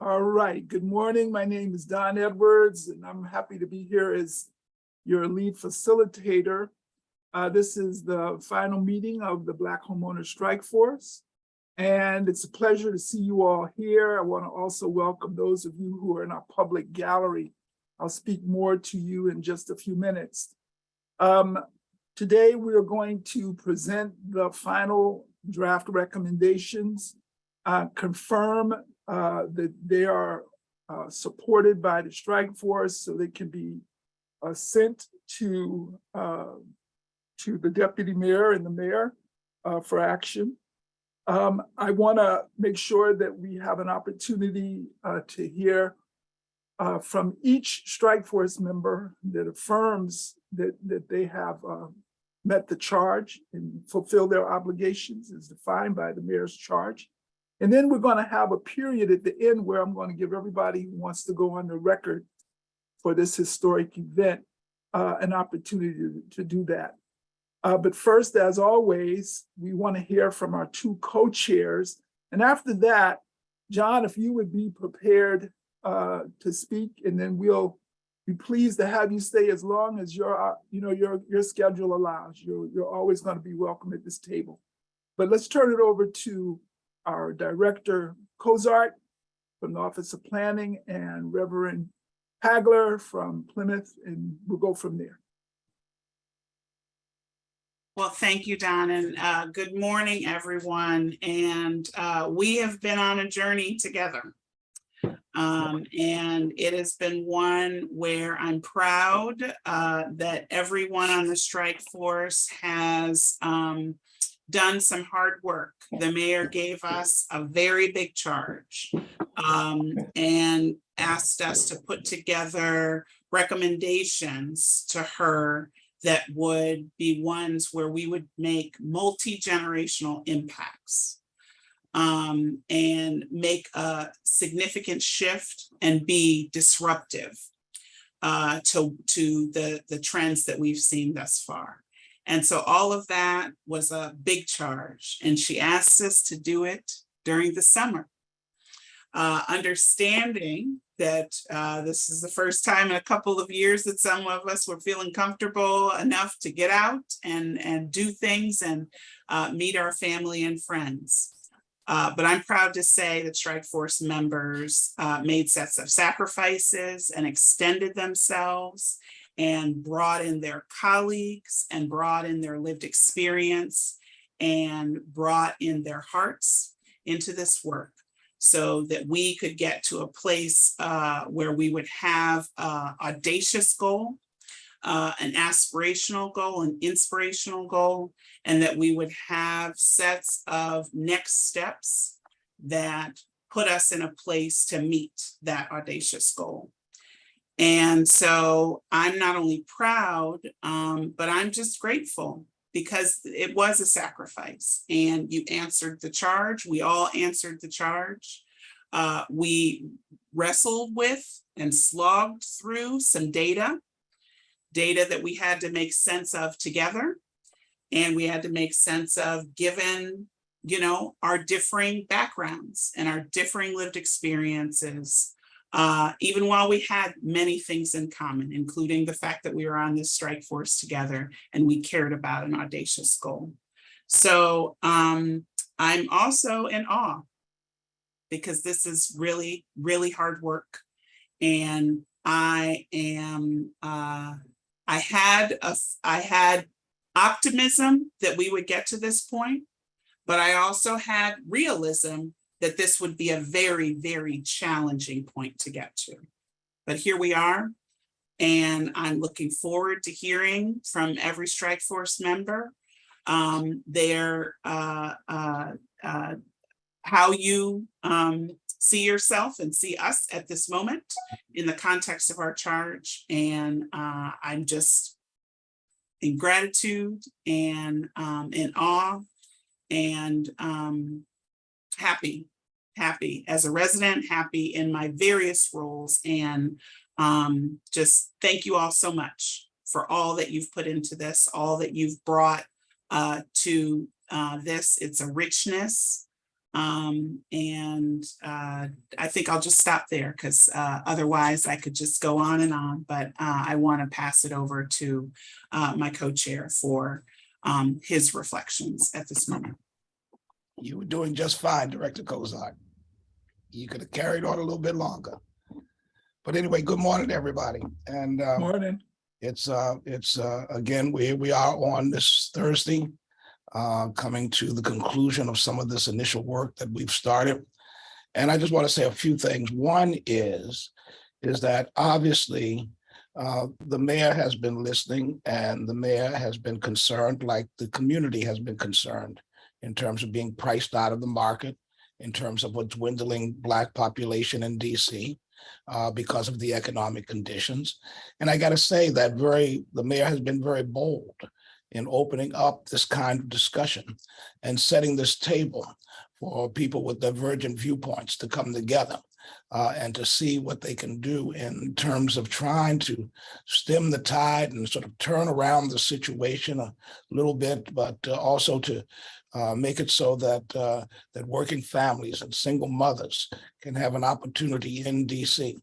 All right, good morning. My name is Don Edwards, and I'm happy to be here as your lead facilitator. This is the final meeting of the Black Homeownership Strike Force, and it's a pleasure to see you all here. I want to also welcome those of you who are in our public gallery. I'll speak more to you in just a few minutes. Today, we are going to present the final draft recommendations, confirm that they are supported by the strike force so they can be sent to the deputy mayor and the mayor for action. I want to make sure that we have an opportunity to hear from each strike force member that affirms that they have met the charge and fulfilled their obligations as defined by the mayor's charge. And then we're going to have a period at the end where I'm going to give everybody who wants to go on the record for this historic event an opportunity to do that. But first, as always, we want to hear from our two co-chairs. And after that, John, if you would be prepared to speak, and then we'll be pleased to have you stay as long as your schedule allows. You're always going to be welcome at this table. But let's turn it over to our director, Cozart, from the Office of Planning, and Reverend Hagler from Plymouth, and we'll go from there. Well, thank you, Don, and good morning, everyone. And we have been on a journey together. And it has been one where I'm proud that everyone on the strike force has done some hard work. The mayor gave us a very big charge and asked us to put together recommendations to her that would be ones where we would make multi-generational impacts and make a significant shift and be disruptive to the trends that we've seen thus far. And so all of that was a big charge, and she asked us to do it during the summer, understanding that this is the first time in a couple of years that some of us were feeling comfortable enough to get out and do things and meet our family and friends. But I'm proud to say that strike force members made sets of sacrifices and extended themselves and brought in their colleagues and brought in their lived experience and brought in their hearts into this work so that we could get to a place where we would have an audacious goal, an aspirational goal, an inspirational goal, and that we would have sets of next steps that put us in a place to meet that audacious goal. And so I'm not only proud, but I'm just grateful because it was a sacrifice and you answered the charge. We all answered the charge. We wrestled with and slogged through some data that we had to make sense of together. And we had to make sense of given, our differing backgrounds and our differing lived experiences. Even while we had many things in common, including the fact that we were on this strike force together and we cared about an audacious goal. So I'm also in awe because this is really, really hard work. And I had optimism that we would get to this point, but I also had realism that this would be a very, very challenging point to get to. But here we are, and I'm looking forward to hearing from every strike force member how you see yourself and see us at this moment in the context of our charge. And I'm just in gratitude and in awe and happy as a resident, happy in my various roles, and just thank you all so much for all that you've put into this, all that you've brought to this. It's a richness I think I'll just stop there because otherwise I could just go on and on, but I want to pass it over to my co-chair for his reflections at this moment. You were doing just fine, Director Kozart. You could have carried on a little bit longer. But anyway, good morning, everybody. And Morning. it's again, we are on this Thursday, coming to the conclusion of some of this initial work that we've started. And I just want to say a few things. One is that obviously the mayor has been listening, and the mayor has been concerned, like the community has been concerned, in terms of being priced out of the market, in terms of a dwindling Black population in DC because of the economic conditions. And I got to say that the mayor has been very bold in opening up this kind of discussion and setting this table for people with divergent viewpoints to come together and to see what they can do in terms of trying to stem the tide and sort of turn around the situation a little bit, but also to make it so that that working families and single mothers can have an opportunity in DC.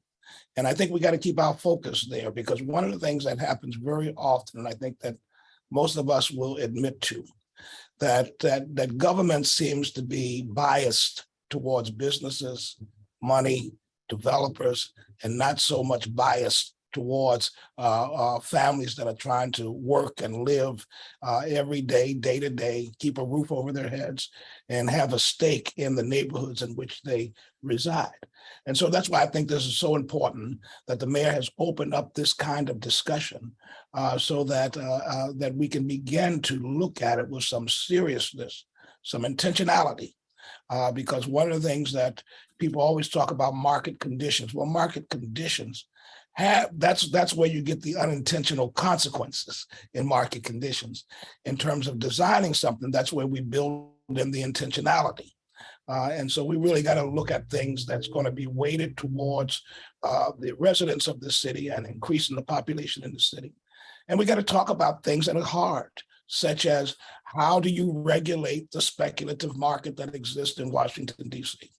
And I think we got to keep our focus there, because one of the things that happens very often, and I think that most of us will admit to, that government seems to be biased towards businesses, money, developers, and not so much biased towards families that are trying to work and live every day, day to day, keep a roof over their heads, and have a stake in the neighborhoods in which they reside. And so that's why I think this is so important that the mayor has opened up this kind of discussion so that that we can begin to look at it with some seriousness, some intentionality. Because one of the things that people always talk about, market conditions. Well, market conditions that's where you get the unintentional consequences in market conditions. In terms of designing something, that's where we build in the intentionality. And so we really got to look at things that's going to be weighted towards the residents of the city and increasing the population in the city. And we got to talk about things that are hard, such as how do you regulate the speculative market that exists in Washington, D.C.?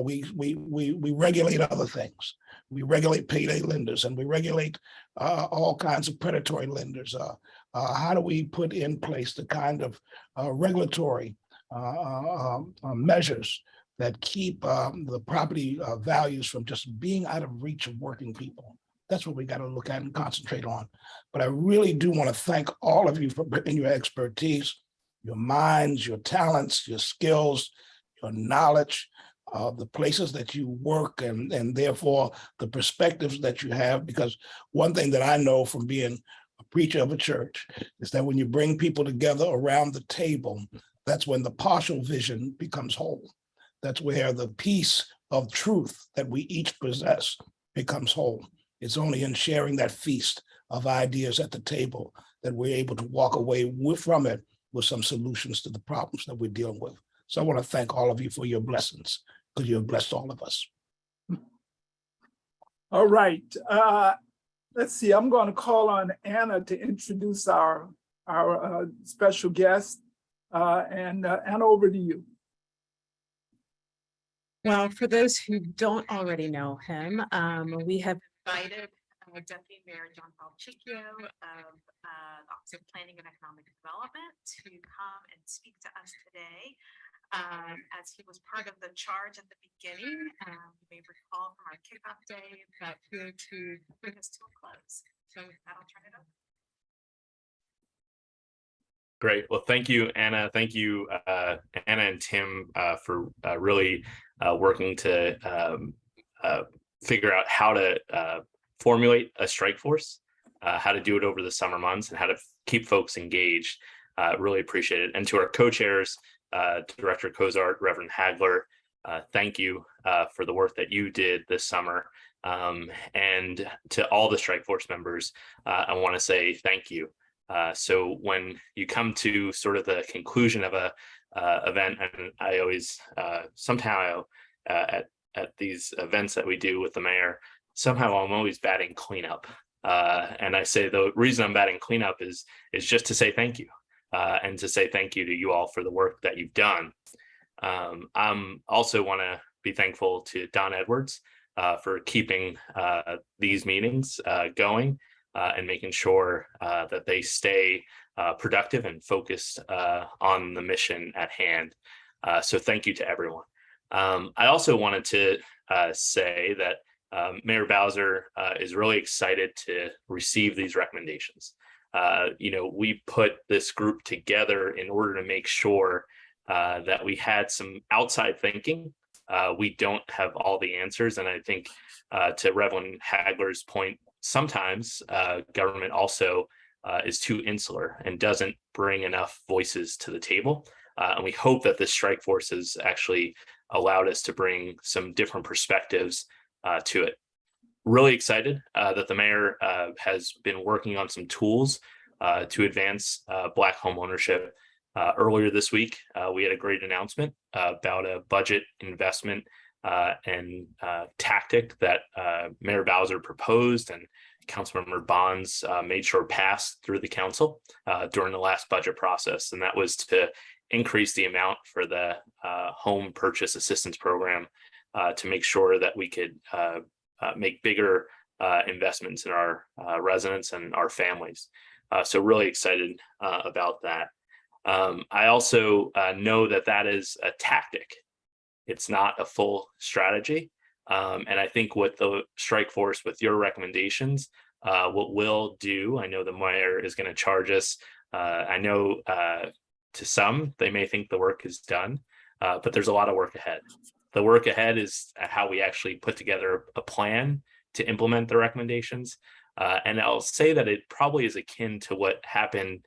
We regulate other things. We regulate payday lenders, and we regulate all kinds of predatory lenders. How do we put in place the kind of regulatory measures that keep the property values from just being out of reach of working people? That's what we got to look at and concentrate on. But I really do want to thank all of you for bringing your expertise, your minds, your talents, your skills, your knowledge, the places that you work, and therefore the perspectives that you have. Because one thing that I know from being a preacher of a church is that when you bring people together around the table, that's when the partial vision becomes whole. That's where the piece of truth that we each possess becomes whole. It's only in sharing that feast of ideas at the table that we're able to walk away from it with some solutions to the problems that we're dealing with. So I want to thank all of you for your blessings, because you have blessed all of us. All right. Let's see. I'm going to call on Anna to introduce our special guest. And Anna, over to you. Well, for those who don't already know him, we have invited Deputy Mayor John Paul Chicchio of the Office of Planning and Economic Development to come and speak to us today. As he was part of the charge at the beginning, you may recall from our kickoff day, but here to bring us to a close. So with that, I'll turn it over. Great. Well, thank you, Anna. Thank you, Anna and Tim, for really working to figure out how to formulate a strike force, how to do it over the summer months, and how to keep folks engaged. Really appreciate it. And to our co-chairs, Director Kozart, Reverend Hagler, thank you for the work that you did this summer. And to all the strike force members, I want to say thank you. So when you come to sort of the conclusion of a event, and I always somehow at these events that we do with the mayor, somehow I'm always batting cleanup. And I say the reason I'm batting cleanup is just to say thank you, and to say thank you to you all for the work that you've done. I'm also want to be thankful to Don Edwards for keeping these meetings going and making sure that they stay productive and focused on the mission at hand. So thank you to everyone. I also wanted to say that Mayor Bowser is really excited to receive these recommendations. We put this group together in order to make sure that we had some outside thinking. We don't have all the answers. And I think to Reverend Hagler's point, sometimes government also is too insular and doesn't bring enough voices to the table. And we hope that this strike force has actually allowed us to bring some different perspectives to it. Really excited that the mayor has been working on some tools to advance Black homeownership. Earlier this week, we had a great announcement about a budget investment and tactic that Mayor Bowser proposed and Councilmember Bonds made sure passed through the council during the last budget process. And that was to increase the amount for the home purchase assistance program to make sure that we could make bigger investments in our residents and our families. So really excited about that. I also know that that is a tactic. It's not a full strategy. And I think what the strike force with your recommendations, what we'll do, I know the mayor is going to charge us. I know to some, they may think the work is done, but there's a lot of work ahead. The work ahead is how we actually put together a plan to implement the recommendations. And I'll say that it probably is akin to what happened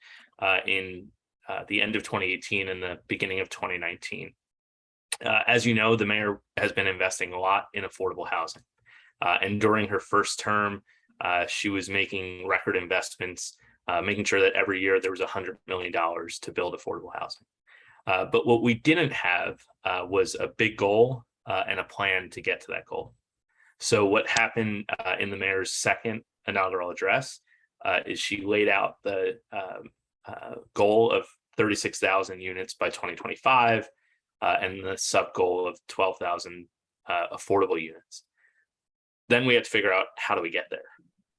in the end of 2018 and the beginning of 2019. As you know, the mayor has been investing a lot in affordable housing. And during her first term, she was making record investments, making sure that every year there was $100 million to build affordable housing. But what we didn't have was a big goal and a plan to get to that goal. So what happened in the mayor's second inaugural address is she laid out the goal of 36,000 units by 2025 and the sub goal of 12,000 affordable units. Then we had to figure out how do we get there.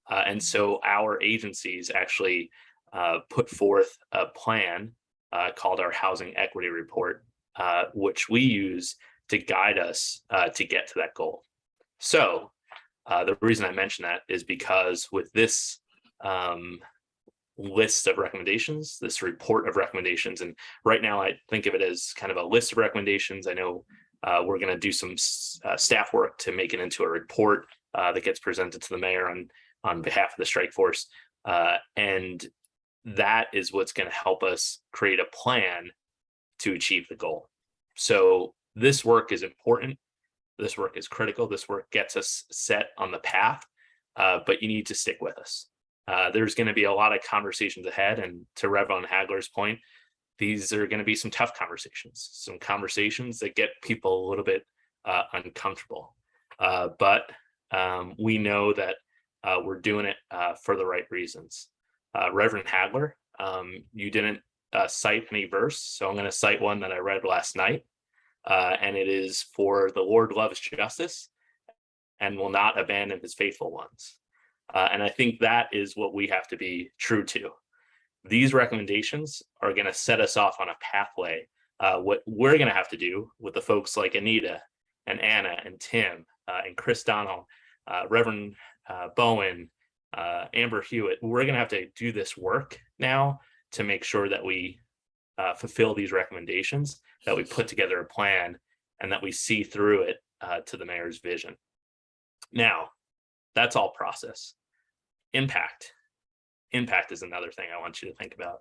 And so our agencies actually put forth a plan called our Housing Equity Report, which we use to guide us to get to that goal. So the reason I mention that is because with this list of recommendations, this report of recommendations, and right now I think of it as kind of a list of recommendations. I know we're going to do some staff work to make it into a report that gets presented to the mayor on behalf of the strike force. And that is what's going to help us create a plan to achieve the goal. So this work is important. This work is critical. This work gets us set on the path, but you need to stick with us. There's going to be a lot of conversations ahead. And to Reverend Hagler's point, these are going to be some tough conversations, some conversations that get people a little bit uncomfortable. But we know that we're doing it for the right reasons. Reverend Hagler, you didn't cite any verse, so I'm going to cite one that I read last night. And it is, "For the Lord loves justice and will not abandon his faithful ones." And I think that is what we have to be true to. These recommendations are going to set us off on a pathway. What we're going to have to do with the folks like Anita and Anna and Tim and Chris Donald, Reverend Bowen, Amber Hewitt, we're going to have to do this work now to make sure that we fulfill these recommendations, that we put together a plan, and that we see through it to the mayor's vision. Now, that's all process. Impact is another thing I want you to think about.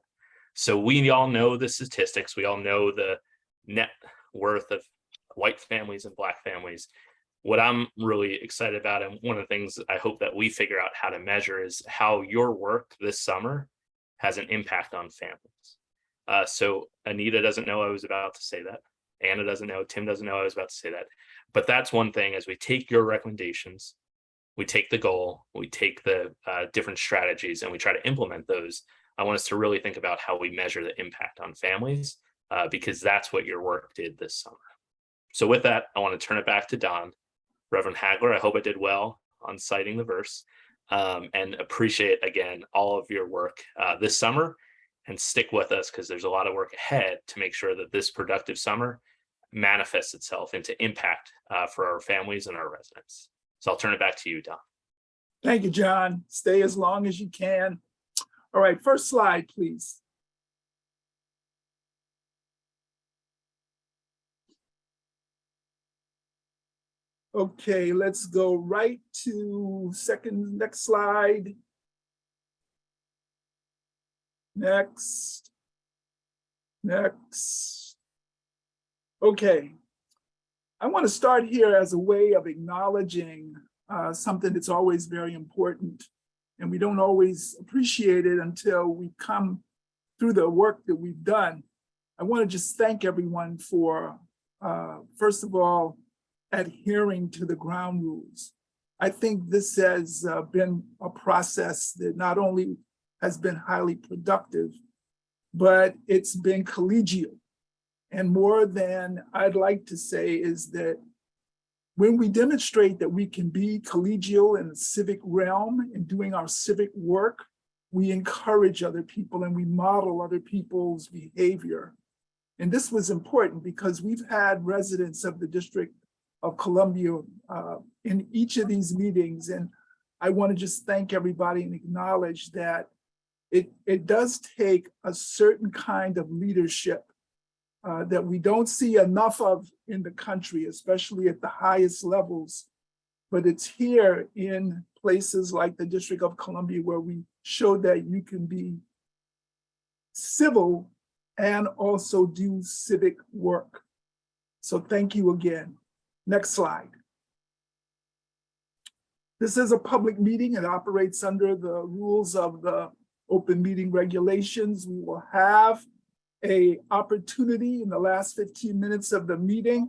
So we all know the statistics. We all know the net worth of white families and Black families. What I'm really excited about, and one of the things I hope that we figure out how to measure, is how your work this summer has an impact on families. So Anita doesn't know I was about to say that. Anna doesn't know, Tim doesn't know I was about to say that. But that's one thing, as we take your recommendations, we take the goal, we take the different strategies, and we try to implement those. I want us to really think about how we measure the impact on families because that's what your work did this summer. So with that, I want to turn it back to Don. Reverend Hagler, I hope I did well on citing the verse, and appreciate again all of your work this summer, and stick with us because there's a lot of work ahead to make sure that this productive summer manifests itself into impact for our families and our residents. So I'll turn it back to you, Don. Thank you, John. Stay as long as you can. All right, first slide, please. Okay, let's go right to next slide. Next. Okay. I want to start here as a way of acknowledging something that's always very important, and we don't always appreciate it until we come through the work that we've done. I want to just thank everyone for, first of all, adhering to the ground rules. I think this has been a process that not only has been highly productive, but it's been collegial. And more than I'd like to say is that when we demonstrate that we can be collegial in the civic realm and doing our civic work, we encourage other people and we model other people's behavior. And this was important because we've had residents of the District of Columbia in each of these meetings. And I want to just thank everybody and acknowledge that it does take a certain kind of leadership that we don't see enough of in the country, especially at the highest levels. But it's here in places like the District of Columbia where we show that you can be civil and also do civic work. So thank you again. Next slide. This is a public meeting. It operates under the rules of the open meeting regulations. We will have an opportunity in the last 15 minutes of the meeting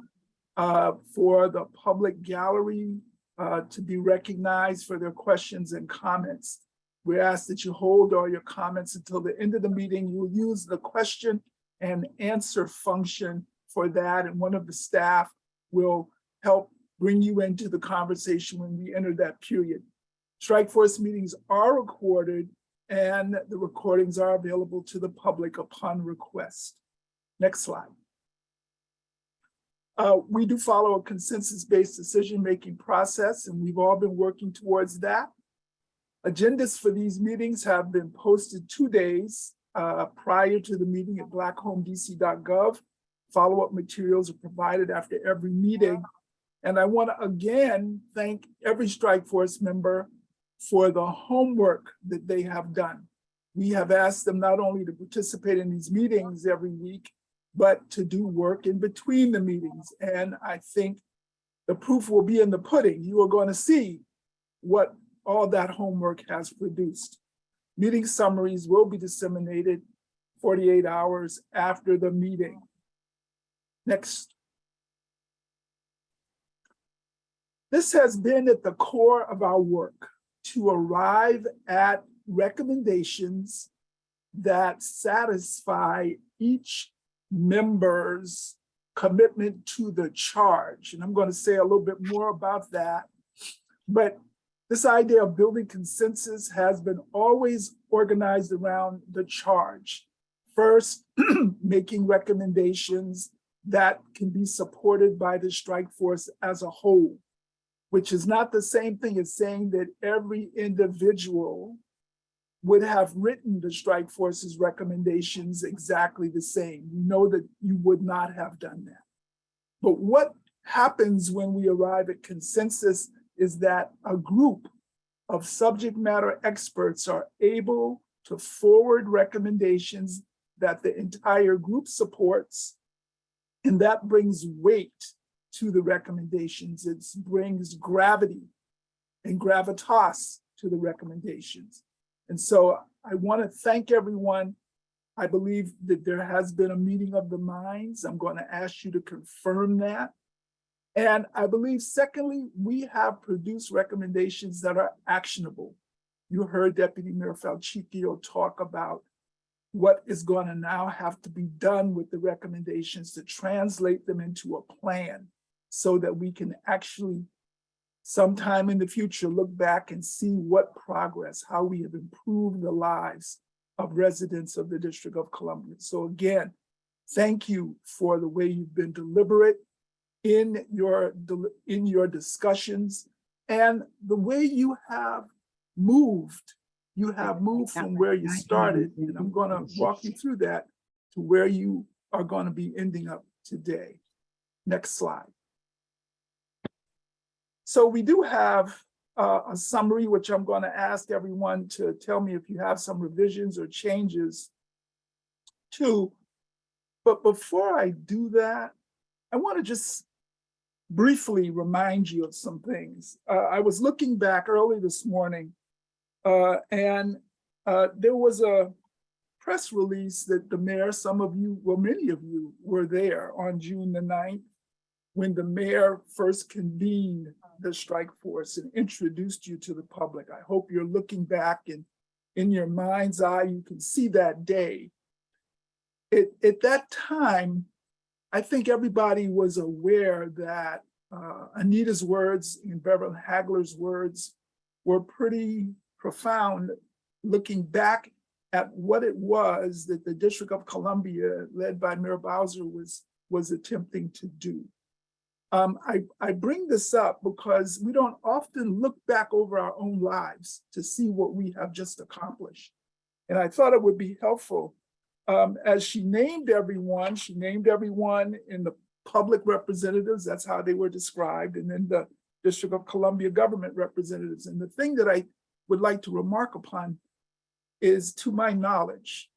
for the public gallery to be recognized for their questions and comments. We ask that you hold all your comments until the end of the meeting. You will use the question and answer function for that, and one of the staff will help bring you into the conversation when we enter that period. Strike Force meetings are recorded, and the recordings are available to the public upon request. Next slide. We do follow a consensus-based decision-making process, and we've all been working towards that. Agendas for these meetings have been posted 2 days prior to the meeting at blackhomedc.gov. Follow-up materials are provided after every meeting. And I want to again thank every Strike Force member for the homework that they have done. We have asked them not only to participate in these meetings every week, but to do work in between the meetings. And I think the proof will be in the pudding. You are going to see what all that homework has produced. Meeting summaries will be disseminated 48 hours after the meeting. Next. This has been at the core of our work, to arrive at recommendations that satisfy each member's commitment to the charge. And I'm going to say a little bit more about that. But this idea of building consensus has been always organized around the charge. First, making recommendations that can be supported by the Strike Force as a whole, which is not the same thing as saying that every individual would have written the Strike Force's recommendations exactly the same. We know that you would not have done that. But what happens when we arrive at consensus is that a group of subject matter experts are able to forward recommendations that the entire group supports, and that brings weight to the recommendations. It brings gravity and gravitas to the recommendations. And so I want to thank everyone. I believe that there has been a meeting of the minds. I'm going to ask you to confirm that. And I believe, secondly, we have produced recommendations that are actionable. You heard Deputy Mayor Falchicchio talk about what is going to now have to be done with the recommendations to translate them into a plan so that we can actually sometime in the future look back and see what progress, how we have improved the lives of residents of the District of Columbia. So again, thank you for the way you've been deliberate in your discussions and the way you have moved. You have moved from where you started, and I'm going to walk you through that to where you are going to be ending up today. Next slide. So we do have a summary, which I'm going to ask everyone to tell me if you have some revisions or changes to. But before I do that, I want to just briefly remind you of some things. I was looking back early this morning, and there was a press release that the mayor, some of you, well, many of you were there on June the 9th when the mayor first convened the strike force and introduced you to the public. I hope you're looking back and in your mind's eye, you can see that day. At that time, I think everybody was aware that Anita's words and Beverly Hagler's words were pretty profound, looking back at what it was that the District of Columbia, led by Mayor Bowser, was attempting to do. I bring this up because we don't often look back over our own lives to see what we have just accomplished. And I thought it would be helpful as she named everyone in the public representatives, that's how they were described, and then the District of Columbia government representatives. And the thing that I would like to remark upon is, to my knowledge,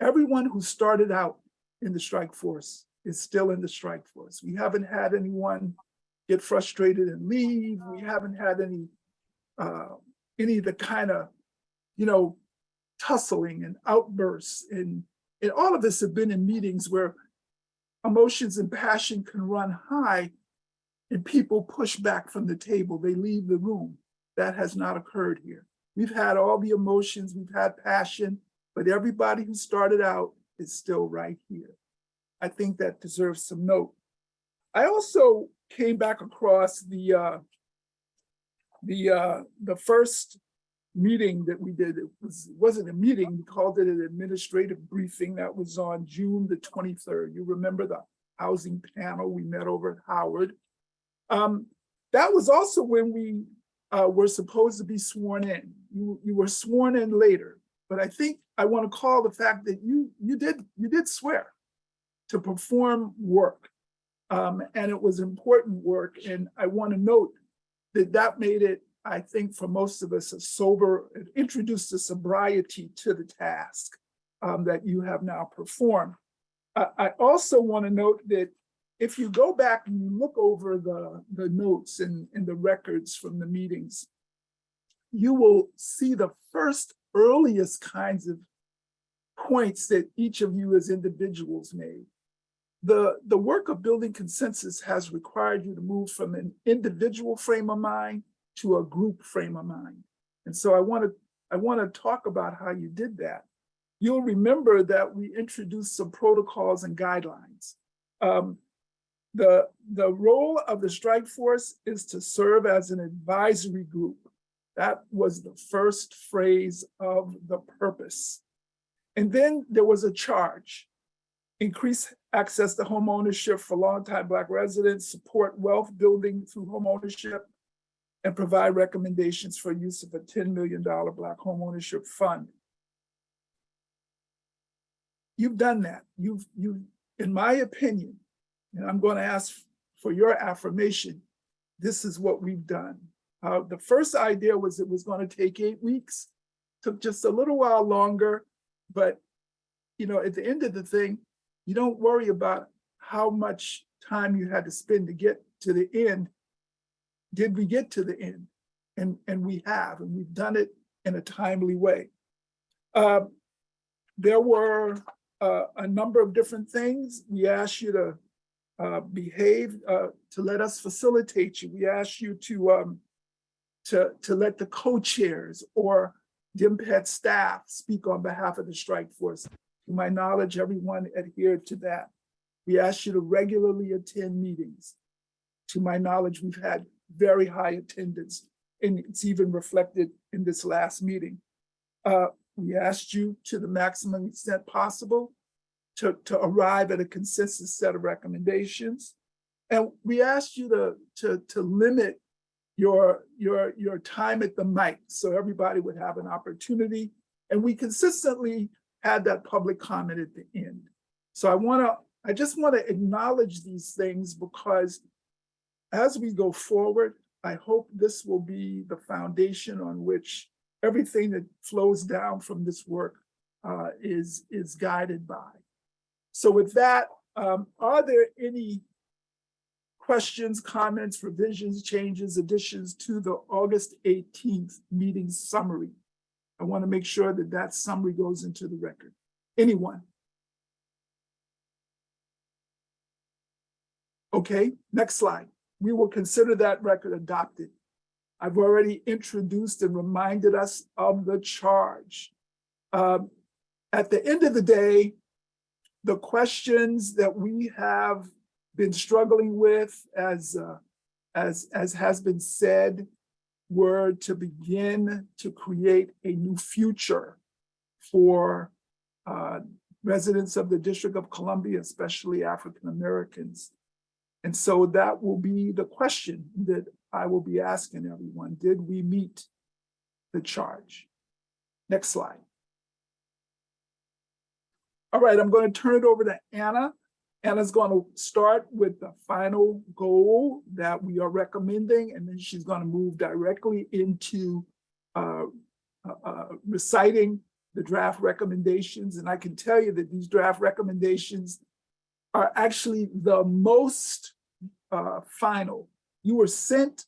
everyone who started out in the strike force is still in the strike force. We haven't had anyone get frustrated and leave. We haven't had any of the kind of, tussling and outbursts. And all of us have been in meetings where emotions and passion can run high and people push back from the table. They leave the room. That has not occurred here. We've had all the emotions, we've had passion, but everybody who started out is still right here. I think that deserves some note. I also came back across the first meeting that we did. It wasn't a meeting, we called it an administrative briefing. That was on June the 23rd. You remember the housing panel we met over at Howard. That was also when we were supposed to be sworn in. You were sworn in later, but I think I want to call the fact that you did swear to perform work, and it was important work. And I want to note that made it, I think, for most of us, it introduced a sobriety to the task that you have now performed. I also want to note that if you go back and you look over the notes and the records from the meetings, you will see the first earliest kinds of points that each of you as individuals made. The work of building consensus has required you to move from an individual frame of mind to a group frame of mind. And so I want to talk about how you did that. You'll remember that we introduced some protocols and guidelines. The role of the strike force is to serve as an advisory group. That was the first phrase of the purpose. And then there was a charge: increase access to home ownership for longtime Black residents, support wealth building through home ownership, and provide recommendations for use of a $10 million Black homeownership fund. You've done that. You've, in my opinion, and I'm going to ask for your affirmation, this is what we've done. The first idea was it was going to take 8 weeks, took just a little while longer, but at the end of the thing, you don't worry about how much time you had to spend to get to the end. Did we get to the end? And we have, and we've done it in a timely way. There were a number of different things. We asked you to behave, to let us facilitate you. We asked you to let the co-chairs or DIMPET staff speak on behalf of the strike force. To my knowledge, everyone adhered to that. We asked you to regularly attend meetings. To my knowledge, we've had very high attendance, and it's even reflected in this last meeting. We asked you to the maximum extent possible to arrive at a consensus set of recommendations. And we asked you to limit your time at the mic so everybody would have an opportunity. And we consistently had that public comment at the end. So I just want to acknowledge these things, because as we go forward, I hope this will be the foundation on which everything that flows down from this work is guided by. So with that, are there any questions, comments, revisions, changes, additions to the August 18th meeting summary? I want to make sure that that summary goes into the record. Anyone? Okay, next slide. We will consider that record adopted. I've already introduced and reminded us of the charge. At the end of the day, the questions that we have been struggling with, as has been said, were to begin to create a new future for residents of the District of Columbia, especially African Americans. And so that will be the question that I will be asking everyone. Did we meet the charge? Next slide. All right, I'm going to turn it over to Anna. Anna's going to start with the final goal that we are recommending, and then she's going to move directly into reciting the draft recommendations. And I can tell you that these draft recommendations are actually the most final. You were sent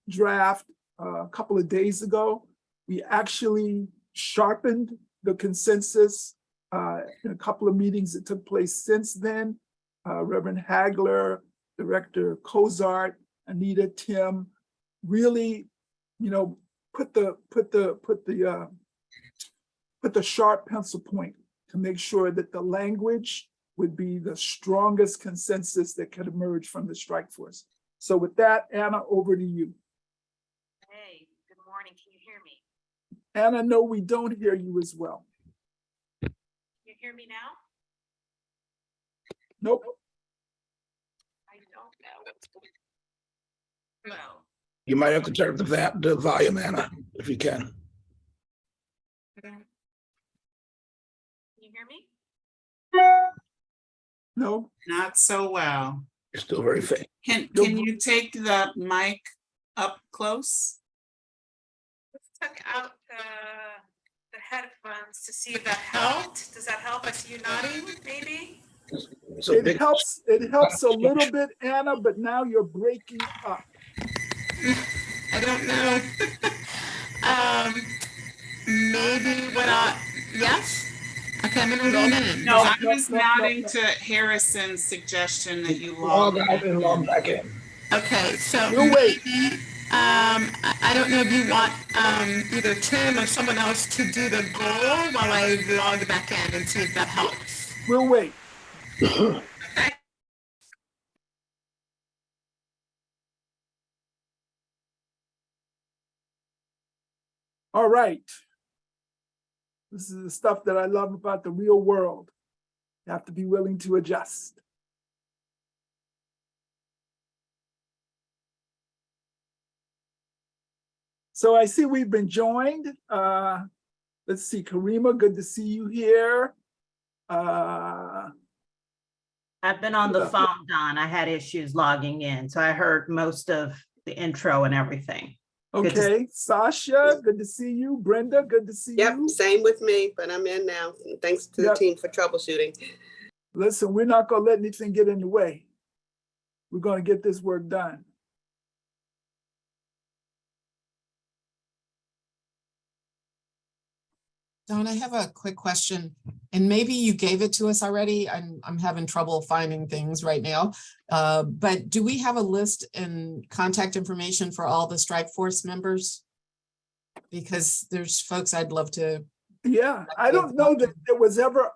draft a couple of days ago. We actually sharpened the consensus in a couple of meetings that took place since then. Reverend Hagler, Director Cozart, Anita, Tim, really, put the sharp pencil point to make sure that the language would be the strongest consensus that could emerge from the strike force. So with that, Anna, over to you. Hey, good morning. Can you hear me? Anna, no, we don't hear you as well. Can you hear me now? Nope. I don't know what's going on. No. You might have to turn the volume, Anna, if you can. Can you hear me? No. Not so well. You're still very faint. Can you take the mic up close? Let's check out the headphones to see if that helped. Does that help? I see you nodding, maybe? So It helps a little bit, Anna, but now you're breaking up. I don't know. Maybe when yes? Okay, I'm gonna lean in. No, I was nodding to Harrison's suggestion that you log log out and log back in. Okay, so We'll wait. I don't know if you want either Tim or someone else to do the goal while I log back in and see if that helps. We'll wait. Okay. All right. This is the stuff that I love about the real world. You have to be willing to adjust. So I see we've been joined. Let's see, Karima, good to see you here. I've been on the phone, Don. I had issues logging in, so I heard most of the intro and everything. Okay, Sasha, good to see you. Brenda, good to see you. Yep, same with me, but I'm in now. Thanks to the team for troubleshooting. Listen, we're not gonna let anything get in the way. We're gonna get this work done. Don, I have a quick question, and maybe you gave it to us already. I'm having trouble finding things right now. But do we have a list and contact information for all the strike force members? Because there's folks I'd love to. Yeah, I don't know that there was ever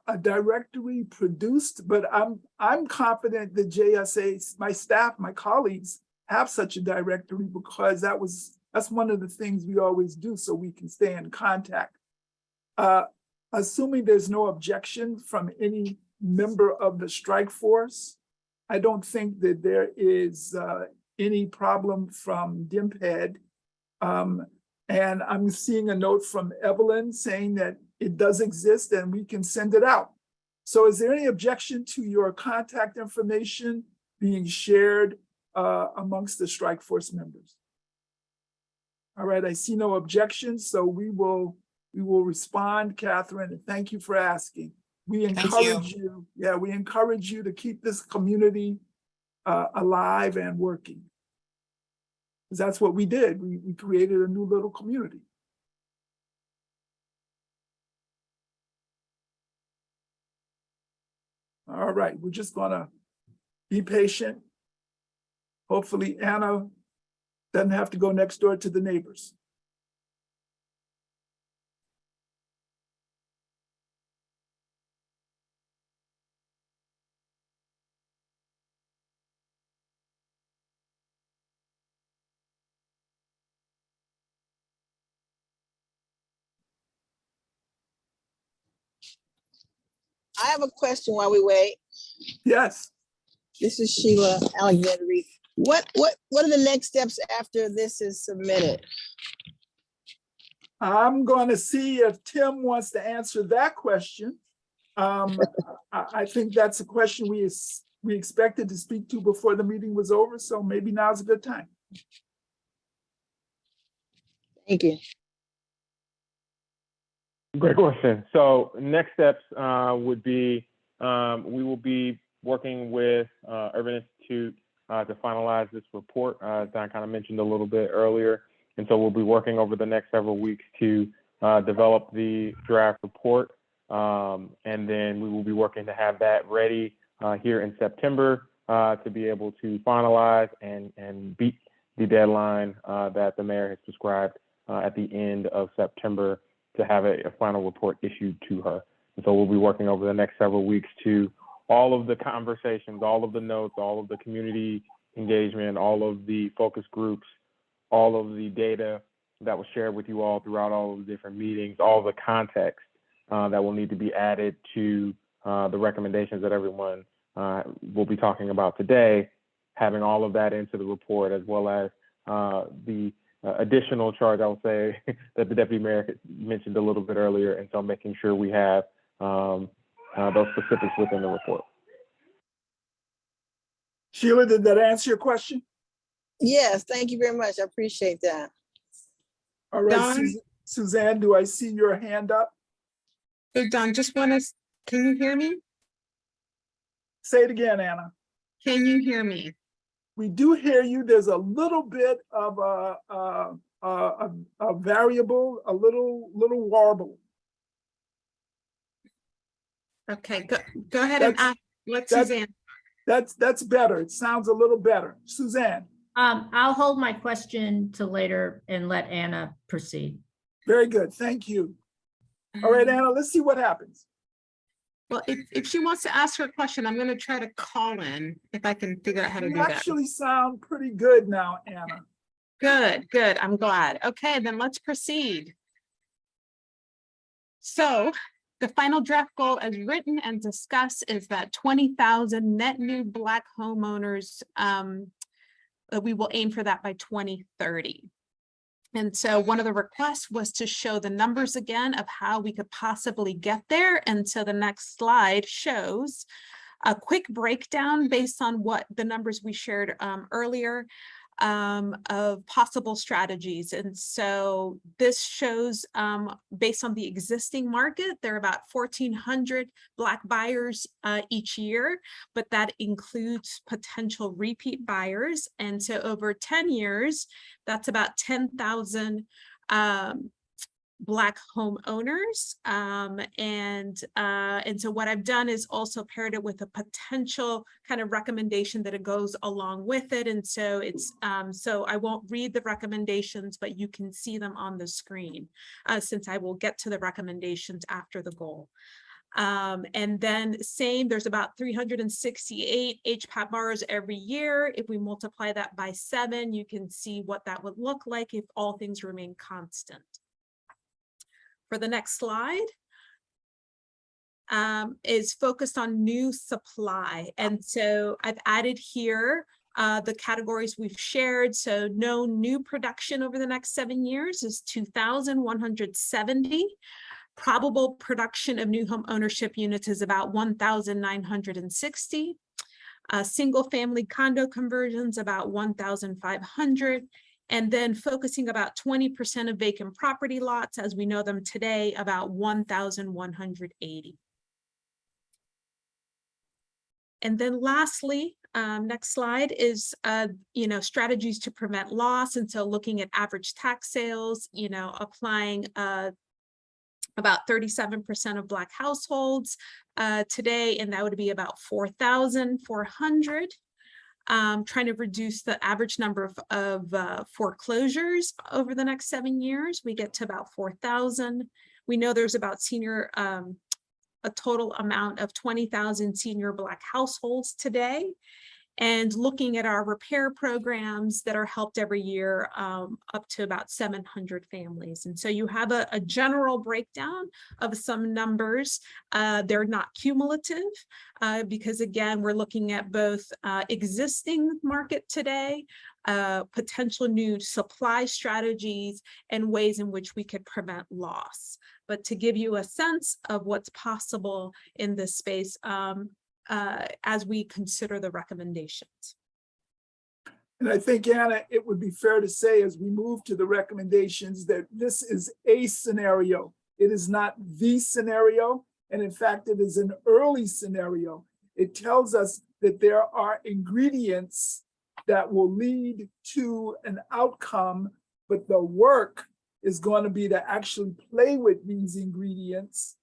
a directory produced, but I'm confident that JSA, my staff, my colleagues have such a directory because that's one of the things we always do so we can stay in contact. Assuming there's no objection from any member of the strike force, I don't think that there is any problem from DIMPED. And I'm seeing a note from Evelyn saying that it does exist and we can send it out. So is there any objection to your contact information being shared amongst the strike force members? All right, I see no objections, so we will respond, Catherine, and thank you for asking. We encourage you, yeah, we encourage you to keep this community alive and working. Because that's what we did. We created a new little community. All right, we're just gonna be patient. Hopefully Anna doesn't have to go next door to the neighbors. I have a question while we wait. Yes. This is Sheila Alexander Reed. What are the next steps after this is submitted? I'm going to see if Tim wants to answer that question. I think that's a question we expected to speak to before the meeting was over, so maybe now's a good time. Thank you. Great question. So next steps would be we will be working with Urban Institute to finalize this report. Don kind of mentioned a little bit earlier. And so we'll be working over the next several weeks to develop the draft report. And then we will be working to have that ready here in September to be able to finalize and beat the deadline that the mayor has prescribed at the end of September to have a final report issued to her. And so we'll be working over the next several weeks to all of the conversations, all of the notes, all of the community engagement, all of the focus groups, all of the data that was shared with you all throughout all of the different meetings, all the context that will need to be added to the recommendations that everyone will be talking about today, having all of that into the report, as well as the additional charge, I would say, that the deputy mayor mentioned a little bit earlier, and so making sure we have those specifics within the report. Sheila, did that answer your question? Yes, thank you very much. I appreciate that. All right, Don? Suzanne, do I see your hand up? So Don, can you hear me? Say it again, Anna. Can you hear me? We do hear you. There's a little bit of a variable, a little warble. Okay, go ahead and ask. Let Suzanne. That's better. It sounds a little better. Suzanne. I'll hold my question to later and let Anna proceed. Very good. Thank you. All right, Anna, let's see what happens. Well, if she wants to ask her a question, I'm going to try to call in if I can figure out how to You do that. actually sound pretty good now, Anna. Good. I'm glad. Okay, then let's proceed. So the final draft goal as written and discussed is that 20,000 net new Black homeowners, we will aim for that by 2030. And so one of the requests was to show the numbers again of how we could possibly get there. And so the next slide shows a quick breakdown based on what the numbers we shared earlier of possible strategies. And so this shows based on the existing market, there are about 1,400 Black buyers each year, but that includes potential repeat buyers. And so over 10 years, that's about 10,000 Black homeowners. And so what I've done is also paired it with a potential kind of recommendation that it goes along with it. And so it's, so I won't read the recommendations, but you can see them on the screen, since I will get to the recommendations after the goal. And then same, there's about 368 HPAP borrowers every year. If we multiply that by 7, you can see what that would look like if all things remain constant. For the next slide, is focused on new supply. And so I've added here the categories we've shared. So no new production over the next 7 years is 2,170. Probable production of new home ownership units is about 1,960. Single family condo conversions about 1,500. And then focusing about 20% of vacant property lots as we know them today, about 1,180. And then lastly, next slide is, strategies to prevent loss. And so looking at average tax sales, applying about 37% of Black households today, and that would be about 4,400. Trying to reduce the average number of foreclosures over the next 7 years. We get to about 4,000. We know there's about a total amount of 20,000 senior Black households today. And looking at our repair programs that are helped every year, up to about 700 families. And so you have a general breakdown of some numbers. They're not cumulative because again, we're looking at both existing market today, potential new supply strategies, and ways in which we could prevent loss. But to give you a sense of what's possible in this space, as we consider the recommendations. And I think, Anna, it would be fair to say as we move to the recommendations that this is a scenario. It is not the scenario. And in fact, it is an early scenario. It tells us that there are ingredients that will lead to an outcome, but the work is going to be to actually play with these ingredients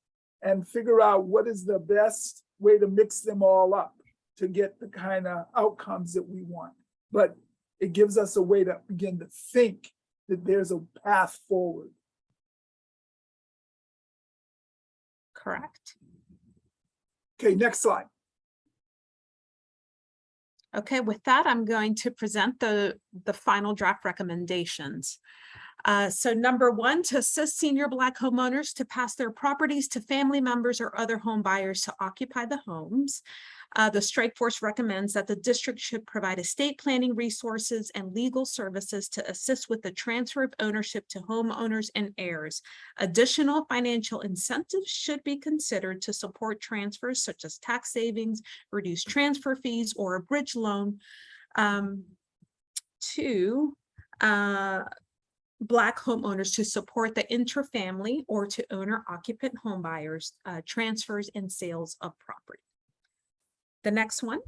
and figure out what is the best way to mix them all up to get the kind of outcomes that we want. But it gives us a way to begin to think that there's a path forward. Correct. Okay, next slide. Okay, with that, I'm going to present the final draft recommendations. So number 1, to assist senior Black homeowners to pass their properties to family members or other home buyers to occupy the homes. The Strike Force recommends that the district should provide estate planning resources and legal services to assist with the transfer of ownership to homeowners and heirs. Additional financial incentives should be considered to support transfers such as tax savings, reduced transfer fees, or a bridge loan to Black homeowners to support the interfamily or to owner-occupant home buyers transfers and sales of property. The next one,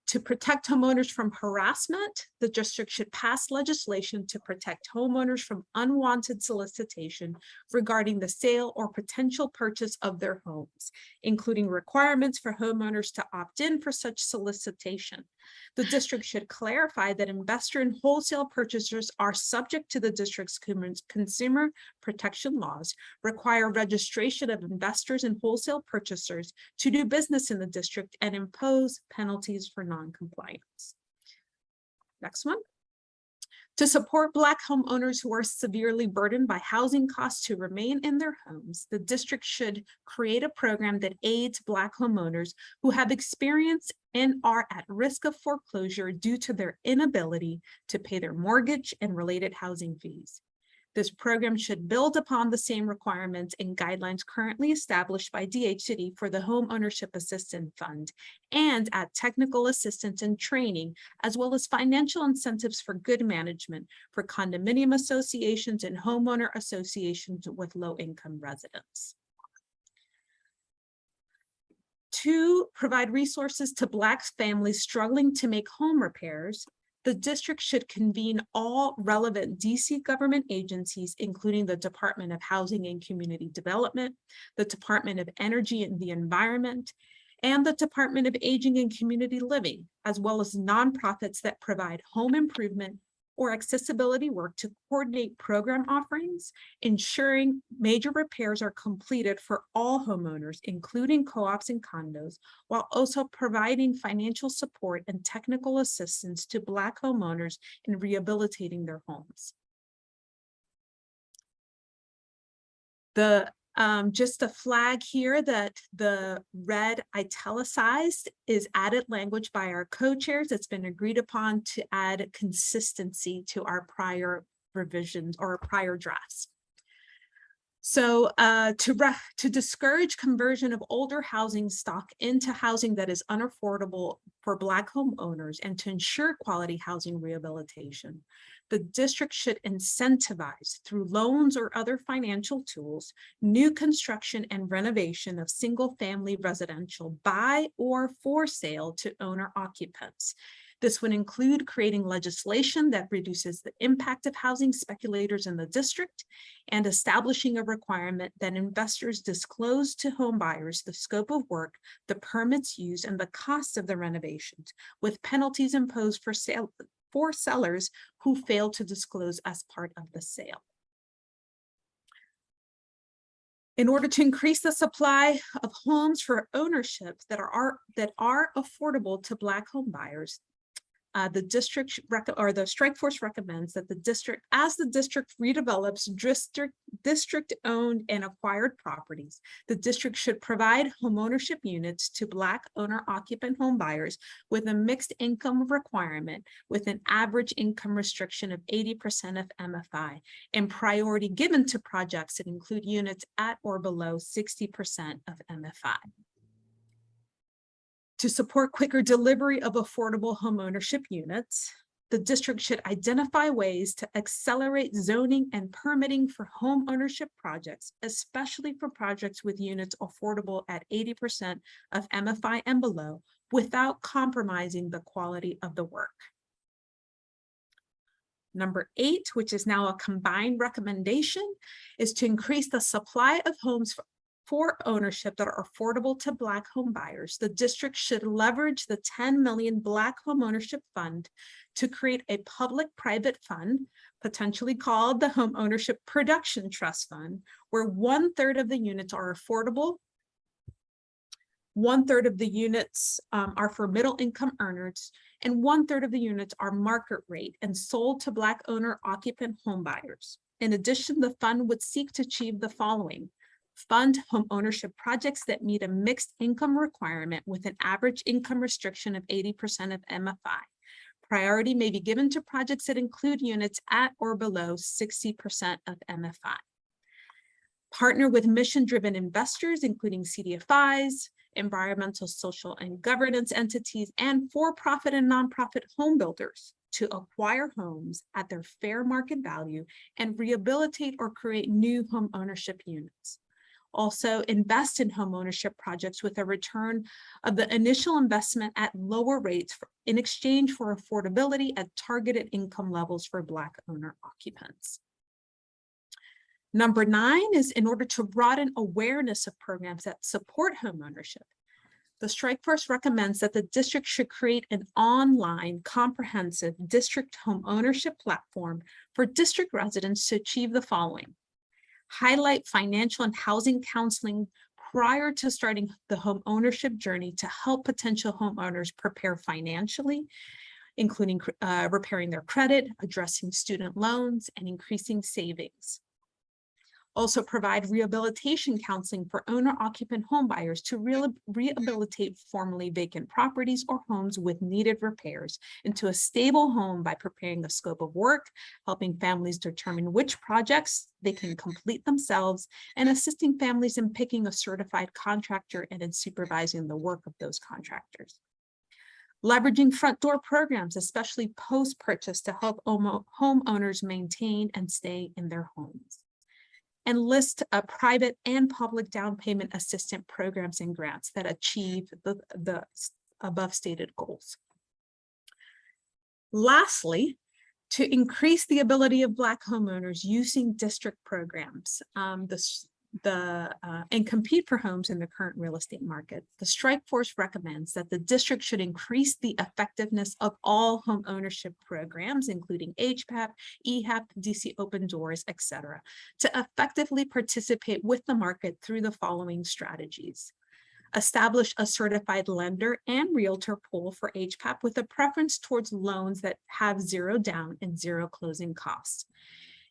to protect homeowners from harassment, the district should pass legislation to protect homeowners from unwanted solicitation regarding the sale or potential purchase of their homes, including requirements for homeowners to opt in for such solicitation. The district should clarify that investor and wholesale purchasers are subject to the district's consumer protection laws, require registration of investors and wholesale purchasers to do business in the district, and impose penalties for non-compliance. Next one. To support Black homeowners who are severely burdened by housing costs to remain in their homes, the district should create a program that aids Black homeowners who have experienced and are at risk of foreclosure due to their inability to pay their mortgage and related housing fees. This program should build upon the same requirements and guidelines currently established by DHCD for the Home Ownership Assistance Fund and add technical assistance and training, as well as financial incentives for good management for condominium associations and homeowner associations with low-income residents. To provide resources to Black families struggling to make home repairs, The district should convene all relevant DC government agencies, including the Department of Housing and Community Development, the Department of Energy and the Environment, and the Department of Aging and Community Living, as well as nonprofits that provide home improvement or accessibility work to coordinate program offerings, ensuring major repairs are completed for all homeowners, including co-ops and condos, while also providing financial support and technical assistance to Black homeowners in rehabilitating their homes. Just a flag here that the red italicized is added language by our co-chairs. It's been agreed upon to add consistency to our prior revisions or prior drafts. So to discourage conversion of older housing stock into housing that is unaffordable for Black homeowners and to ensure quality housing rehabilitation, the district should incentivize through loans or other financial tools, new construction and renovation of single-family residential by or for sale to owner occupants. This would include creating legislation that reduces the impact of housing speculators in the district and establishing a requirement that investors disclose to home buyers the scope of work, the permits used, and the costs of the renovations, with penalties imposed for sellers who fail to disclose as part of the sale. In order to increase the supply of homes for ownership that are affordable to Black home buyers, the district the strike force recommends that the district redevelops district-owned and acquired properties, the district should provide homeownership units to Black owner-occupant home buyers with a mixed income requirement with an average income restriction of 80% of MFI and priority given to projects that include units at or below 60% of MFI. To support quicker delivery of affordable homeownership units, the district should identify ways to accelerate zoning and permitting for home ownership projects, especially for projects with units affordable at 80% of MFI and below, without compromising the quality of the work. Number 8, which is now a combined recommendation, is to increase the supply of homes for ownership that are affordable to Black home buyers. The district should leverage the 10 million Black Homeownership Fund to create a public-private fund, potentially called the Home Ownership Production Trust Fund, where 1/3 of the units are affordable, 1/3 of the units are for middle-income earners, and 1/3 of the units are market rate and sold to Black owner-occupant home buyers. In addition, the fund would seek to achieve the following: fund home ownership projects that meet a mixed income requirement with an average income restriction of 80% of MFI. Priority may be given to projects that include units at or below 60% of MFI. Partner with mission-driven investors, including CDFIs, environmental, social, and governance entities, and for-profit and nonprofit home builders to acquire homes at their fair market value and rehabilitate or create new home ownership units. Also, invest in home ownership projects with a return of the initial investment at lower rates in exchange for affordability at targeted income levels for Black owner occupants. Number 9 is in order to broaden awareness of programs that support home ownership. The strike force recommends that the district should create an online comprehensive district home ownership platform for district residents to achieve the following: highlight financial and housing counseling prior to starting the home ownership journey to help potential homeowners prepare financially, including repairing their credit, addressing student loans, and increasing savings. Also provide rehabilitation counseling for owner-occupant home buyers to rehabilitate formerly vacant properties or homes with needed repairs into a stable home by preparing a scope of work, helping families determine which projects they can complete themselves, and assisting families in picking a certified contractor and in supervising the work of those contractors. Leveraging front door programs, especially post-purchase, to help homeowners maintain and stay in their homes. And list private and public down payment assistance programs and grants that achieve the above stated goals. Lastly, to increase the ability of Black homeowners using district programs and compete for homes in the current real estate market, the Strike Force recommends that the district should increase the effectiveness of all home ownership programs, including HPAP, EHAP, DC Open Doors, etc., to effectively participate with the market through the following strategies. Establish a certified lender and realtor pool for HPAP with a preference towards loans that have 0 down and 0 closing costs.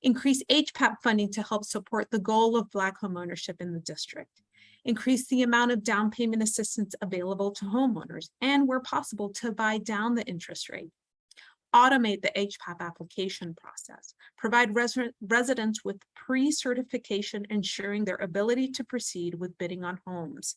Increase HPAP funding to help support the goal of Black homeownership in the district. Increase the amount of down payment assistance available to homeowners and, where possible, to buy down the interest rate. Automate the HPAP application process. Provide residents with pre-certification, ensuring their ability to proceed with bidding on homes.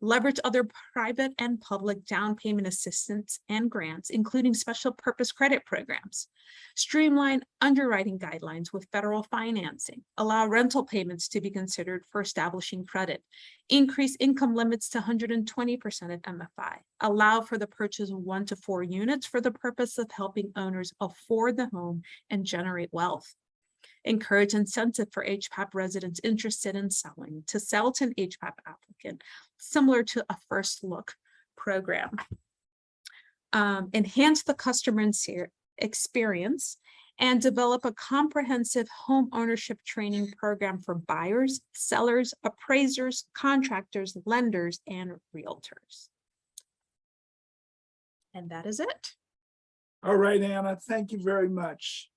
Leverage other private and public down payment assistance and grants, including special purpose credit programs. Streamline underwriting guidelines with federal financing. Allow rental payments to be considered for establishing credit. Increase income limits to 120% of MFI. Allow for the purchase of 1 to 4 units for the purpose of helping owners afford the home and generate wealth. Encourage incentive for HPAP residents interested in selling to sell to an HPAP applicant, similar to a first look program. Enhance the customer experience and develop a comprehensive home ownership training program for buyers, sellers, appraisers, contractors, lenders, and realtors. And that is it. All right, Anna, thank you very much.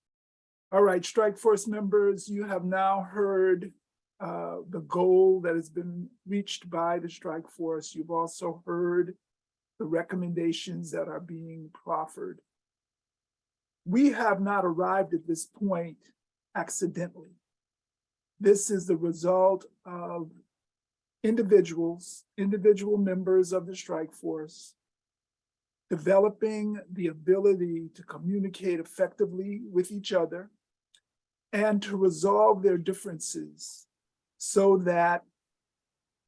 All right, Strike Force members, you have now heard the goal that has been reached by the Strike Force. You've also heard the recommendations that are being proffered. We have not arrived at this point accidentally. This is the result of individual members of the Strike Force developing the ability to communicate effectively with each other and to resolve their differences so that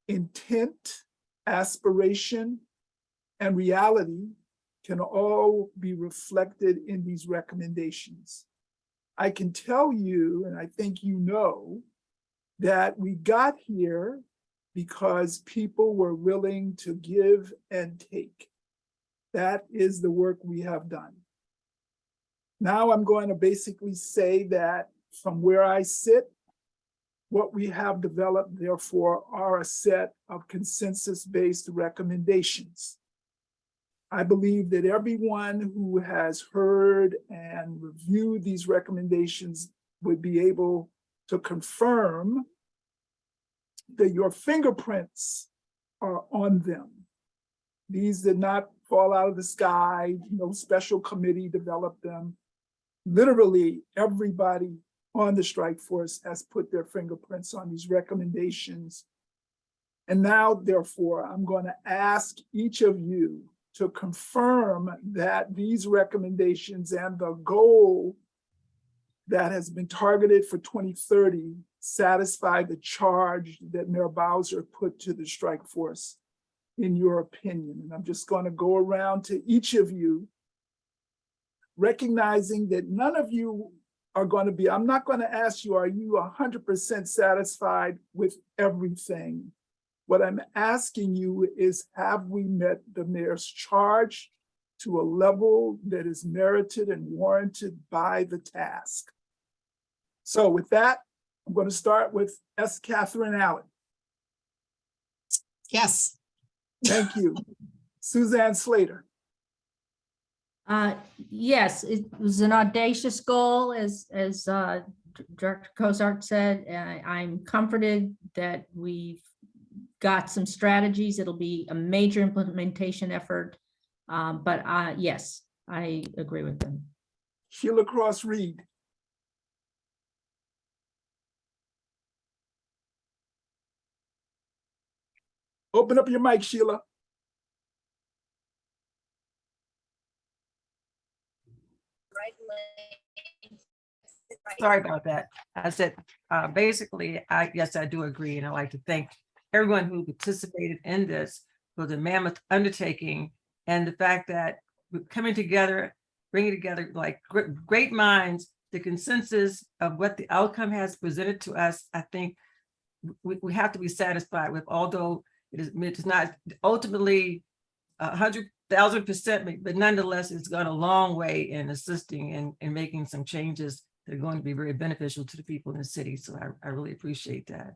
intent, aspiration, and reality can all be reflected in these recommendations. I can tell you, and I think you know, that we got here because people were willing to give and take. That is the work we have done. Now I'm going to basically say that from where I sit, what we have developed, therefore, are a set of consensus-based recommendations. I believe that everyone who has heard and reviewed these recommendations would be able to confirm that your fingerprints are on them. These did not fall out of the sky, no special committee developed them. Literally, everybody on the Strike Force has put their fingerprints on these recommendations. And now, therefore, I'm going to ask each of you to confirm that these recommendations and the goal that has been targeted for 2030 satisfy the charge that Mayor Bowser put to the Strike Force, in your opinion. And I'm just going to go around to each of you, recognizing that none of you are going to be, I'm not going to ask you, are you 100% satisfied with everything? What I'm asking you is, have we met the mayor's charge to a level that is merited and warranted by the task? So with that, I'm going to start with S. Catherine Allen. Yes. Thank you. Suzanne Slater. Yes, it was an audacious goal, as Director Cozart said. I'm comforted that we've got some strategies. It'll be a major implementation effort. But yes, I agree with them. Sheila Cross Reed. Open up your mic, Sheila. Sorry about that. I said, basically, yes, I do agree. And I'd like to thank everyone who participated in this for the mammoth undertaking and the fact that we're coming together bringing together like great minds, the consensus of what the outcome has presented to us. I think we have to be satisfied with, although it's not ultimately 100,000%, but nonetheless, it's gone a long way in assisting and making some changes that are going to be very beneficial to the people in the city. So I really appreciate that.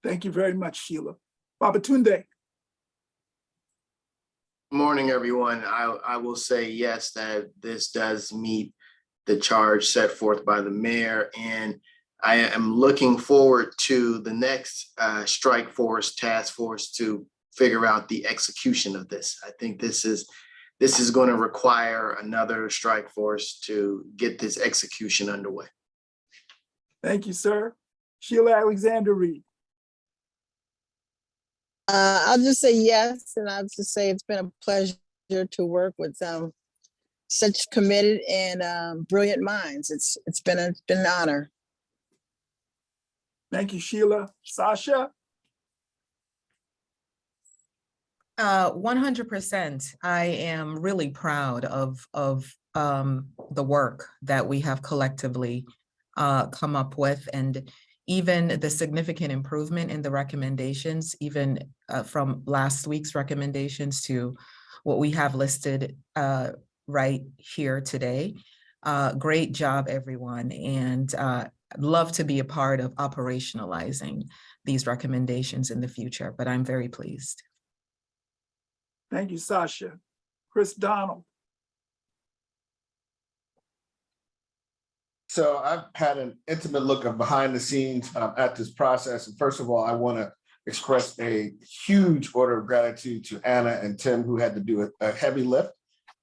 Thank you very much, Sheila. Babatunde. Morning, everyone. I will say yes, that this does meet the charge set forth by the mayor, and I am looking forward to the next strike force, task force to figure out the execution of this. I think this is going to require another strike force to get this execution underway. Thank you, sir. Sheila Alexander Reed. I'll just say yes, and I'll just say it's been a pleasure to work with such committed and brilliant minds. It's been an honor. Thank you, Sheila. Sasha. 100%. I am really proud of the work that we have collectively come up with, and even the significant improvement in the recommendations, even from last week's recommendations to what we have listed right here today. Great job, everyone, and I'd love to be a part of operationalizing these recommendations in the future, but I'm very pleased. Thank you, Sasha. Chris Donald. So I've had an intimate look of behind the scenes at this process. And first of all, I want to express a huge order of gratitude to Anna and Tim, who had to do a heavy lift.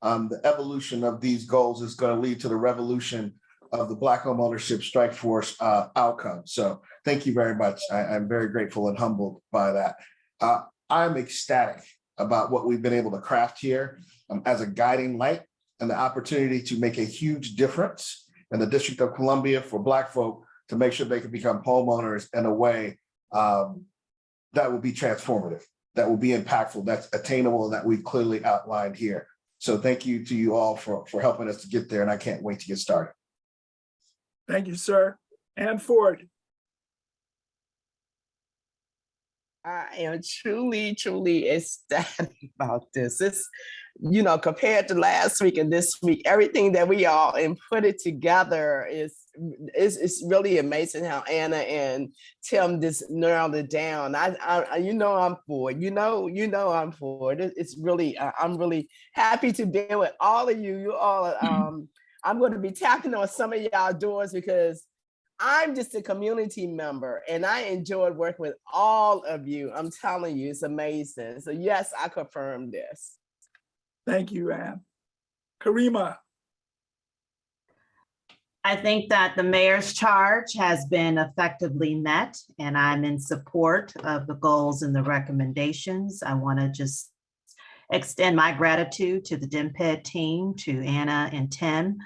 The evolution of these goals is going to lead to the revolution of the Black Homeownership Strike Force outcome. So thank you very much. I'm very grateful and humbled by that. I'm ecstatic about what we've been able to craft here as a guiding light and the opportunity to make a huge difference in the District of Columbia for Black folk to make sure they can become homeowners in a way that will be transformative, that will be impactful, that's attainable, and that we've clearly outlined here. So thank you to you all for helping us to get there, and I can't wait to get started. Thank you, sir. Ann Ford. I am truly ecstatic about this. It's, compared to last week and this week, everything that we all put it together is really amazing how Anna and Tim just narrowed it down. I'm for it. I'm for it. It's really, I'm really happy to be with all of you. You all, I'm going to be tapping on some of y'all doors because I'm just a community member and I enjoyed working with all of you. I'm telling you, it's amazing. So yes, I confirm this. Thank you, Ann. Karima. I think that the mayor's charge has been effectively met, and I'm in support of the goals and the recommendations. I want to just extend my gratitude to the DMPED team, to Anna and Tim,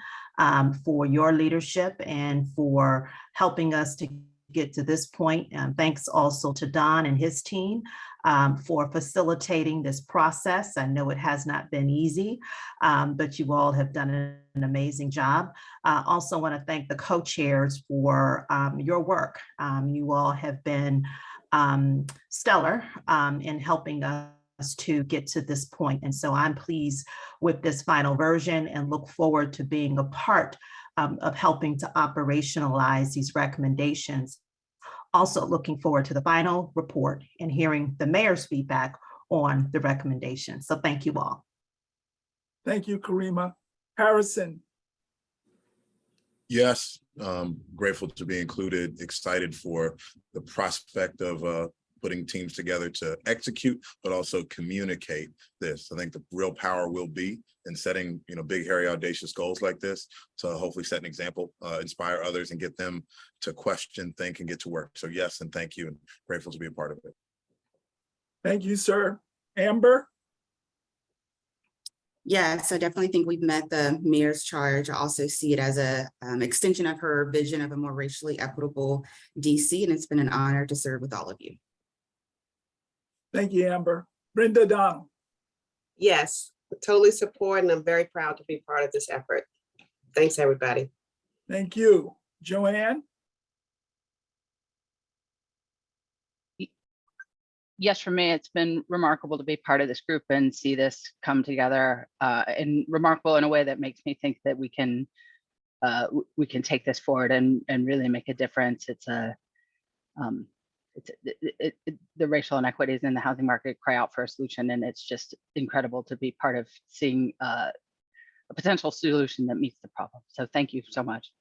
for your leadership and for helping us to get to this point. Thanks also to Don and his team for facilitating this process. I know it has not been easy, but you all have done an amazing job. Also want to thank the co-chairs for your work. You all have been stellar in helping us to get to this point. And so I'm pleased with this final version and look forward to being a part of helping to operationalize these recommendations. Also looking forward to the final report and hearing the mayor's feedback on the recommendations. So thank you all. Thank you, Karima. Harrison. Yes, grateful to be included, excited for the prospect of putting teams together to execute, but also communicate this. I think the real power will be in setting, big, hairy, audacious goals like this to hopefully set an example, inspire others and get them to question, think, and get to work. So yes, and thank you, and grateful to be a part of it. Thank you, sir. Amber? Yes, I definitely think we've met the mayor's charge. I also see it as a extension of her vision of a more racially equitable DC, and it's been an honor to serve with all of you. Thank you, Amber. Brenda Donnell. Yes, totally support, and I'm very proud to be part of this effort. Thanks, everybody. Thank you. Joanne? Yes, for me, it's been remarkable to be part of this group and see this come together, and remarkable in a way that makes me think that we can take this forward and really make a difference. It's the racial inequities in the housing market cry out for a solution, and it's just incredible to be part of seeing a potential solution that meets the problem. So thank you so much,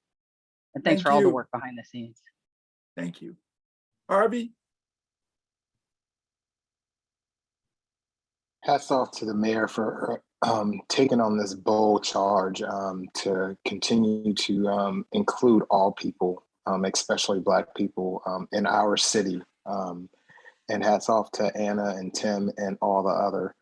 and thanks Thank for all the you. work behind the scenes. Thank you. Harvey? Hats off to the mayor for taking on this bold charge to continue to include all people, especially Black people in our city. And hats off to Anna and Tim and all the other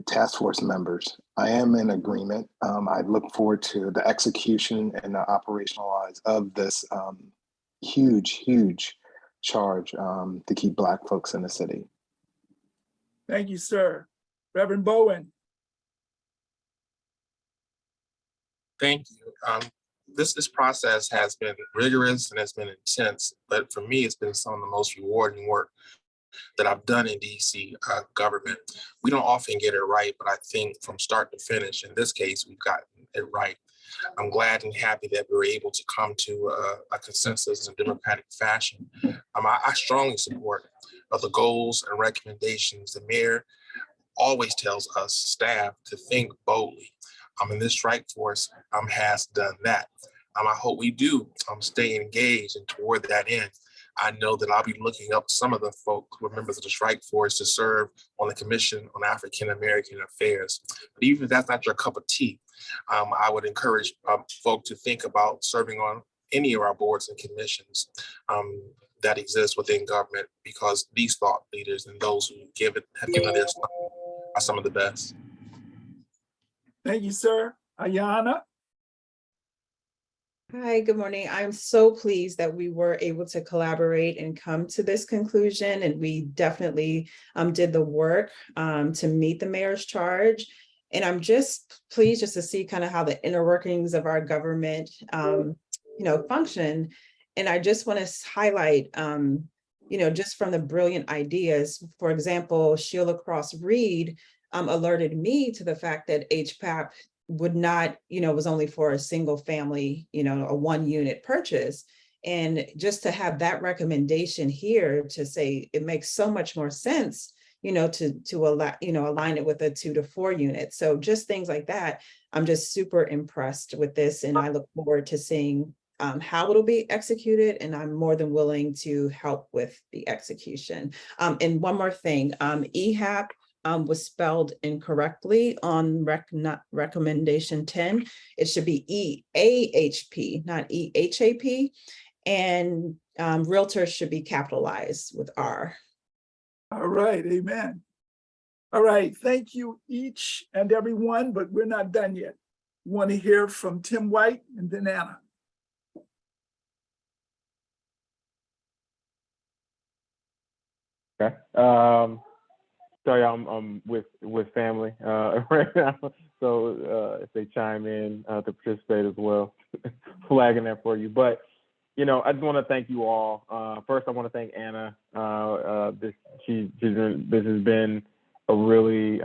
task force members. I am in agreement. I look forward to the execution and the operationalize of this huge charge to keep Black folks in the city. Thank you, sir. Reverend Bowen? Thank you. This process has been rigorous and has been intense, but for me, it's been some of the most rewarding work that I've done in DC government. We don't often get it right, but I think from start to finish, in this case, we've gotten it right. I'm glad and happy that we were able to come to a consensus in a democratic fashion. I strongly support the goals and recommendations. The mayor always tells us staff to think boldly. And this strike force has done that. I hope we do stay engaged, and toward that end, I know that I'll be looking up some of the folks who are members of the strike force to serve on the Commission on African American Affairs. But even if that's not your cup of tea, I would encourage folks to think about serving on any of our boards and commissions that exist within government, because these thought leaders and those who have given their stuff are some of the best. Thank you, sir. Ayana? Hi, good morning. I'm so pleased that we were able to collaborate and come to this conclusion, and we definitely did the work to meet the mayor's charge. And I'm just pleased just to see kind of how the inner workings of our government, function. And I just want to highlight, just from the brilliant ideas. For example, Sheila Cross-Reed alerted me to the fact that HPAP would not, was only for a single family, a 1 unit purchase. And just to have that recommendation here to say it makes so much more sense, to allow, align it with a 2 to 4 unit. So just things like that. I'm just super impressed with this, and I look forward to seeing how it'll be executed, and I'm more than willing to help with the execution. And one more thing, EHAP was spelled incorrectly on recommendation 10. It should be EAHP, not EHAP. And realtors should be capitalized with R. All right, amen. All right, thank you each and every one, but we're not done yet. We want to hear from Tim White and then Anna. Okay. Sorry, I'm with family right now, so if they chime in to participate as well, flagging that for you. But I just want to thank you all. First, I want to thank Anna. This has been a really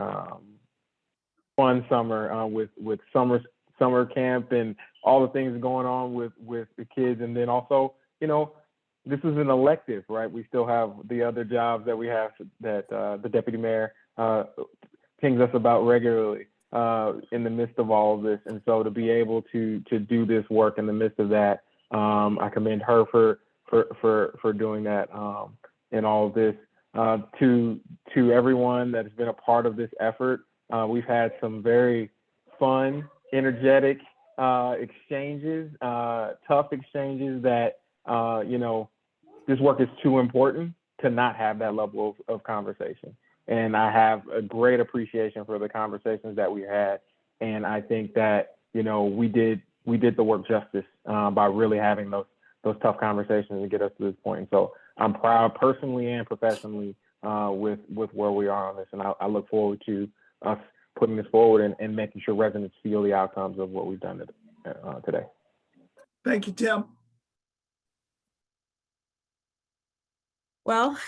fun summer with summer camp and all the things going on with the kids, and then also this is an elective, right? We still have the other jobs that we have that the deputy mayor pings us about regularly in the midst of all of this. And so to be able to do this work in the midst of that, I commend her for doing that in all of this. To everyone that has been a part of this effort, we've had some very fun, energetic exchanges, tough exchanges that this work is too important to not have that level of conversation. And I have a great appreciation for the conversations that we had. And I think that, we did the work justice by really having those tough conversations to get us to this point. And so I'm proud personally and professionally with where we are on this. And I look forward to us putting this forward and making sure residents feel the outcomes of what we've done today. Thank you, Tim. Well,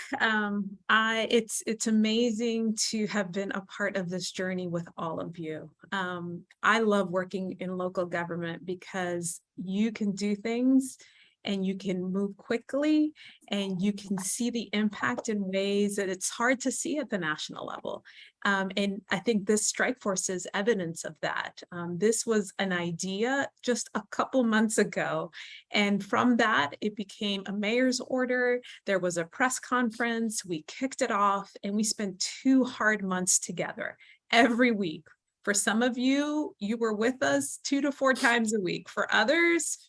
it's amazing to have been a part of this journey with all of you. I love working in local government because you can do things and you can move quickly and you can see the impact in ways that it's hard to see at the national level. And I think this strike force is evidence of that. This was an idea just a couple months ago. And from that, it became a mayor's order. There was a press conference, we kicked it off, and we spent 2 hard months together every week. For some of you, you were with us 2 to 4 times a week. For others,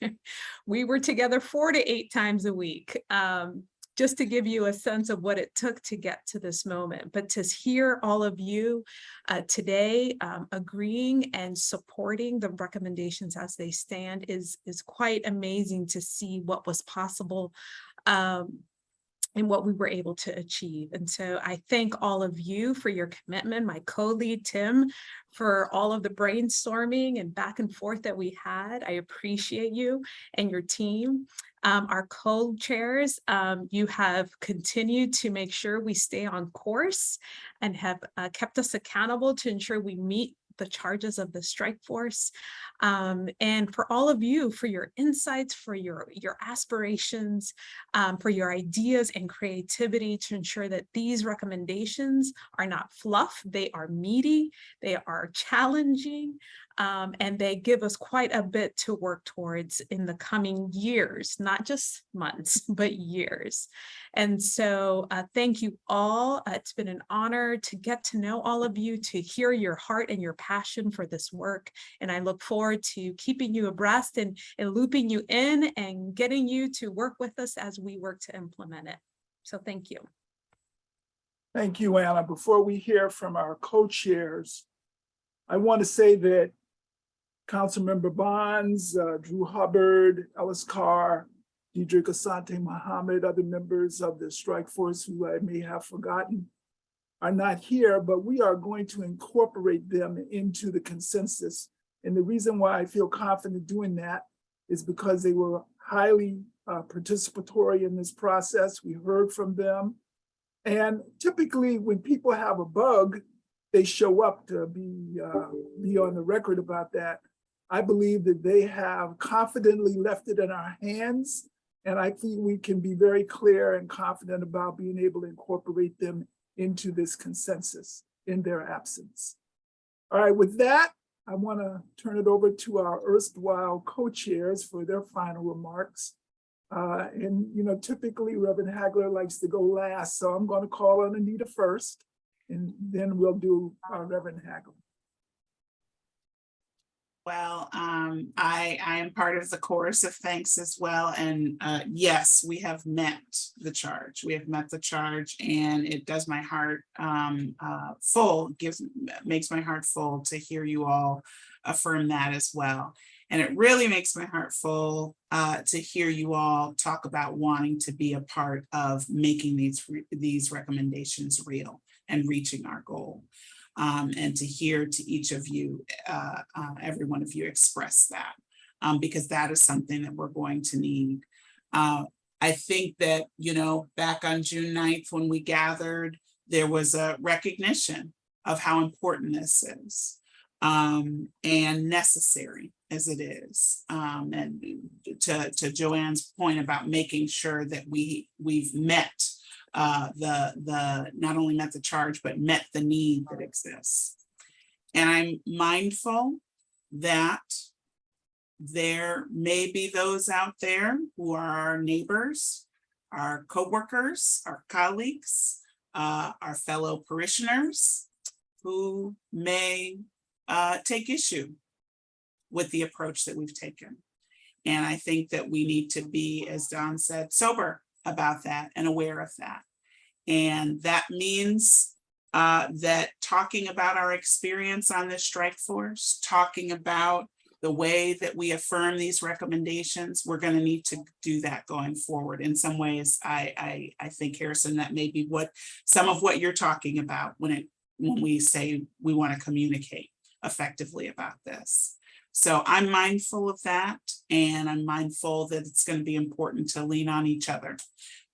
we were together 4 to 8 times a week, just to give you a sense of what it took to get to this moment. But to hear all of you today agreeing and supporting the recommendations as they stand is quite amazing to see what was possible and what we were able to achieve. And so I thank all of you for your commitment, my co-lead Tim, for all of the brainstorming and back and forth that we had. I appreciate you and your team. Our co-chairs, you have continued to make sure we stay on course and have kept us accountable to ensure we meet the charges of the strike force. And for all of you, for your insights, for your aspirations, for your ideas and creativity to ensure that these recommendations are not fluff, they are meaty, they are challenging, and they give us quite a bit to work towards in the coming years, not just months, but years. And so thank you all. It's been an honor to get to know all of you, to hear your heart and your passion for this work. And I look forward to keeping you abreast and looping you in and getting you to work with us as we work to implement it. So thank you. Thank you, Anna. Before we hear from our co-chairs, I want to say that Councilmember Bonds, Drew Hubbard, Ellis Carr, Deidre Asante Muhammad, other members of the strike force who I may have forgotten are not here, but we are going to incorporate them into the consensus. And the reason why I feel confident doing that is because they were highly participatory in this process. We heard from them. And typically when people have a bug, they show up to be on the record about that. I believe that they have confidently left it in our hands. And I think we can be very clear and confident about being able to incorporate them into this consensus in their absence. All right, with that, I want to turn it over to our erstwhile co-chairs for their final remarks. And you know, typically Reverend Hagler likes to go last, so I'm going to call on Anita first, and then we'll do Reverend Hagler. Well, I am part of the chorus of thanks as well. And yes, we have met the charge. We have met the charge, and it does my heart full, makes my heart full to hear you all affirm that as well. And it really makes my heart full to hear you all talk about wanting to be a part of making these recommendations real and reaching our goal. And to hear to each of you, every one of you express that, because that is something that we're going to need. I think that, you know, back on June 9th, when we gathered, there was a recognition of how important this is and necessary as it is. And to Joanne's point about making sure that we've met not only met the charge, but met the need that exists. And I'm mindful that there may be those out there who are our neighbors, our coworkers, our colleagues, our fellow parishioners who may take issue with the approach that we've taken. And I think that we need to be, as Don said, sober about that and aware of that. And that means that talking about our experience on this strike force, talking about the way that we affirm these recommendations, we're going to need to do that going forward. In some ways, I think, Harrison, that may be some of what you're talking about when when we say we want to communicate effectively about this. So I'm mindful of that, and I'm mindful that it's going to be important to lean on each other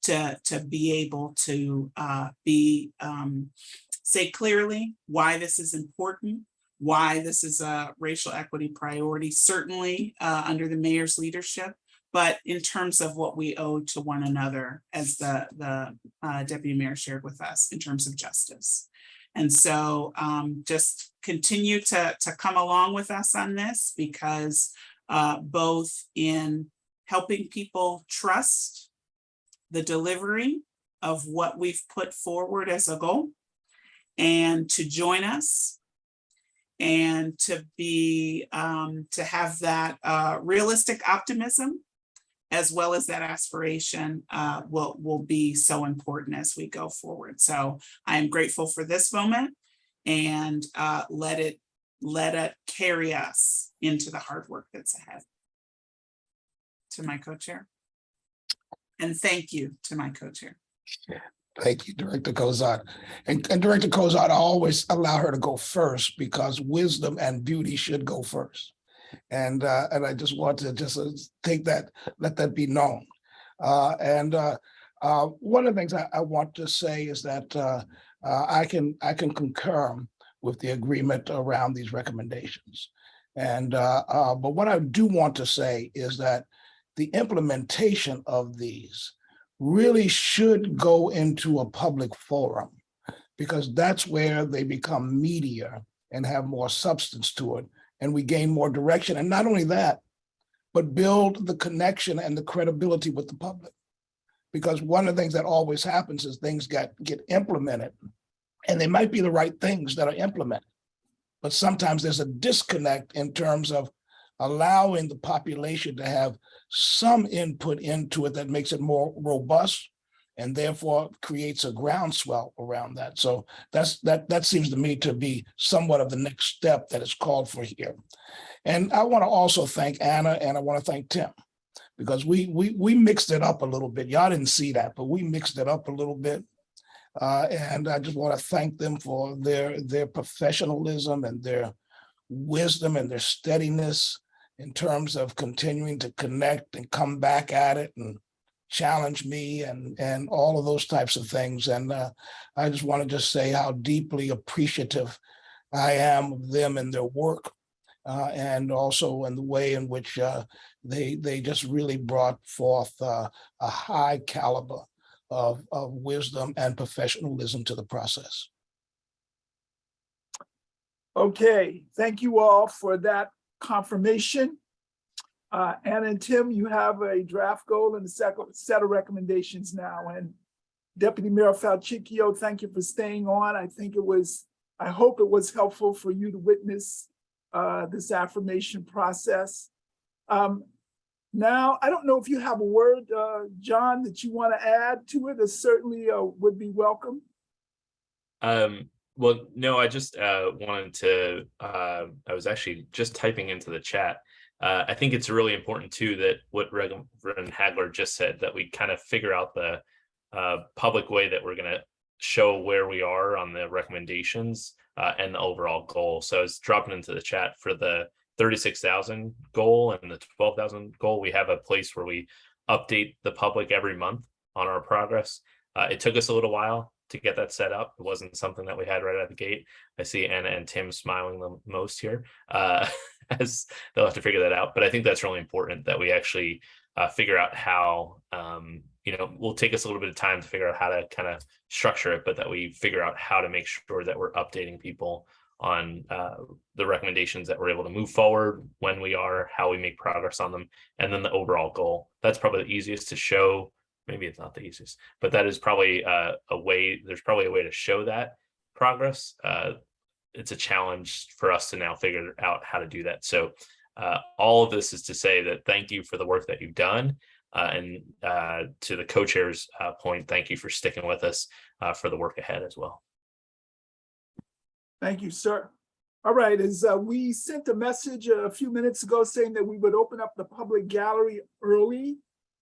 to be able to say clearly why this is important, why this is a racial equity priority, certainly under the mayor's leadership, but in terms of what we owe to one another, as the deputy mayor shared with us, in terms of justice. And so just continue to come along with us on this, because both in helping people trust the delivery of what we've put forward as a goal, and to join us, and to be to have that realistic optimism, as well as that aspiration, will be so important as we go forward. So I am grateful for this moment, and let it carry us into the hard work that's ahead. To my co-chair. And thank you to my co-chair. Thank you, Director Cozart. And Director Cozart, I always allow her to go first, because wisdom and beauty should go first. And I just want to take that, let that be known. One of the things I want to say is that I can concur with the agreement around these recommendations. But what I do want to say is that the implementation of these really should go into a public forum, because that's where they become meatier and have more substance to it, and we gain more direction. And not only that, but build the connection and the credibility with the public. Because one of the things that always happens is things get implemented, and they might be the right things that are implemented, but sometimes there's a disconnect in terms of allowing the population to have some input into it that makes it more robust, and therefore creates a groundswell around that. So that seems to me to be somewhat of the next step that is called for here. And I want to also thank Anna, and I want to thank Tim, because we mixed it up a little bit. Y'all didn't see that, but we mixed it up a little bit. And I just want to thank them for their professionalism and their wisdom and their steadiness in terms of continuing to connect and come back at it and challenge me and all of those types of things. And I just want to say how deeply appreciative I am of them and their work, and also in the way in which they just really brought forth a high caliber of wisdom and professionalism to the process. Okay, thank you all for that confirmation. Anna and Tim, you have a draft goal and a set of recommendations now. And Deputy Mayor Falchicchio, thank you for staying on. I hope it was helpful for you to witness this affirmation process. Now, I don't know if you have a word, John, that you want to add to it. It certainly would be welcome. Well, no, I just wanted to, I was actually just typing into the chat. I think it's really important too that what Reverend Hagler just said, that we kind of figure out the public way that we're going to show where we are on the recommendations and the overall goal. So I was dropping into the chat for the 36,000 goal and the 12,000 goal. We have a place where we update the public every month on our progress. It took us a little while to get that set up. It wasn't something that we had right out of the gate. I see Anna and Tim smiling the most here, as they'll have to figure that out. But I think that's really important that we actually figure out how, we'll take us a little bit of time to figure out how to kind of structure it, but that we figure out how to make sure that we're updating people on the recommendations, that we're able to move forward when we are, how we make progress on them, and then the overall goal. That's probably the easiest to show. Maybe it's not the easiest, but that is probably there's probably a way to show that progress. It's a challenge for us to now figure out how to do that. So all of this is to say that thank you for the work that you've done. And to the co-chair's point, thank you for sticking with us for the work ahead as well. Thank you, sir. All right, as we sent a message a few minutes ago saying that we would open up the public gallery early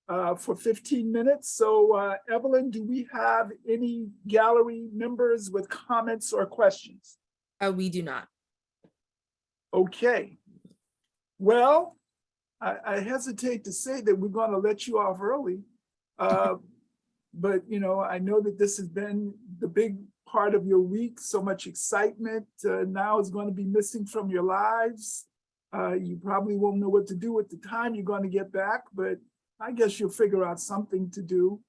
for 15 minutes. So Evelyn, do we have any gallery members with comments or questions? We do not. Okay. Well, I hesitate to say that we're going to let you off early. But, you know, I know that this has been the big part of your week, so much excitement now is going to be missing from your lives. You probably won't know what to do at the time you're going to get back, but I guess you'll figure out something to do.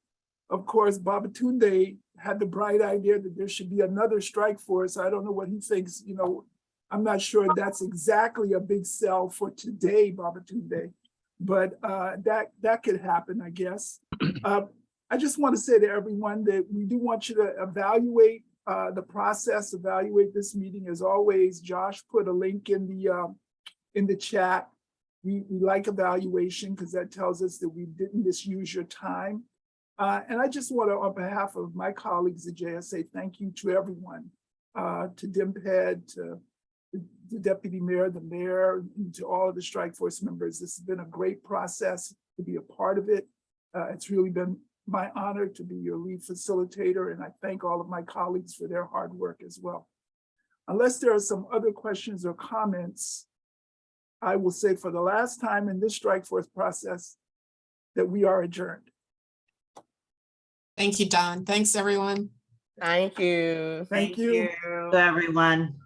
Of course, Babatunde had the bright idea that there should be another strike force. I don't know what he thinks, you know, I'm not sure that's exactly a big sell for today, Babatunde, but that could happen, I guess. I just want to say to everyone that we do want you to evaluate the process, evaluate this meeting. As always, Josh put a link in the chat. We like evaluation because that tells us that we didn't misuse your time. And I just want to, on behalf of my colleagues at JSA, thank you to everyone, to DIMPED, to the deputy mayor, the mayor, and to all of the strike force members. This has been a great process to be a part of it. It's really been my honor to be your lead facilitator, and I thank all of my colleagues for their hard work as well. Unless there are some other questions or comments, I will say for the last time in this strike force process that we are adjourned. Thank you, Don. Thanks, everyone. Thank you. Thank you. Everyone.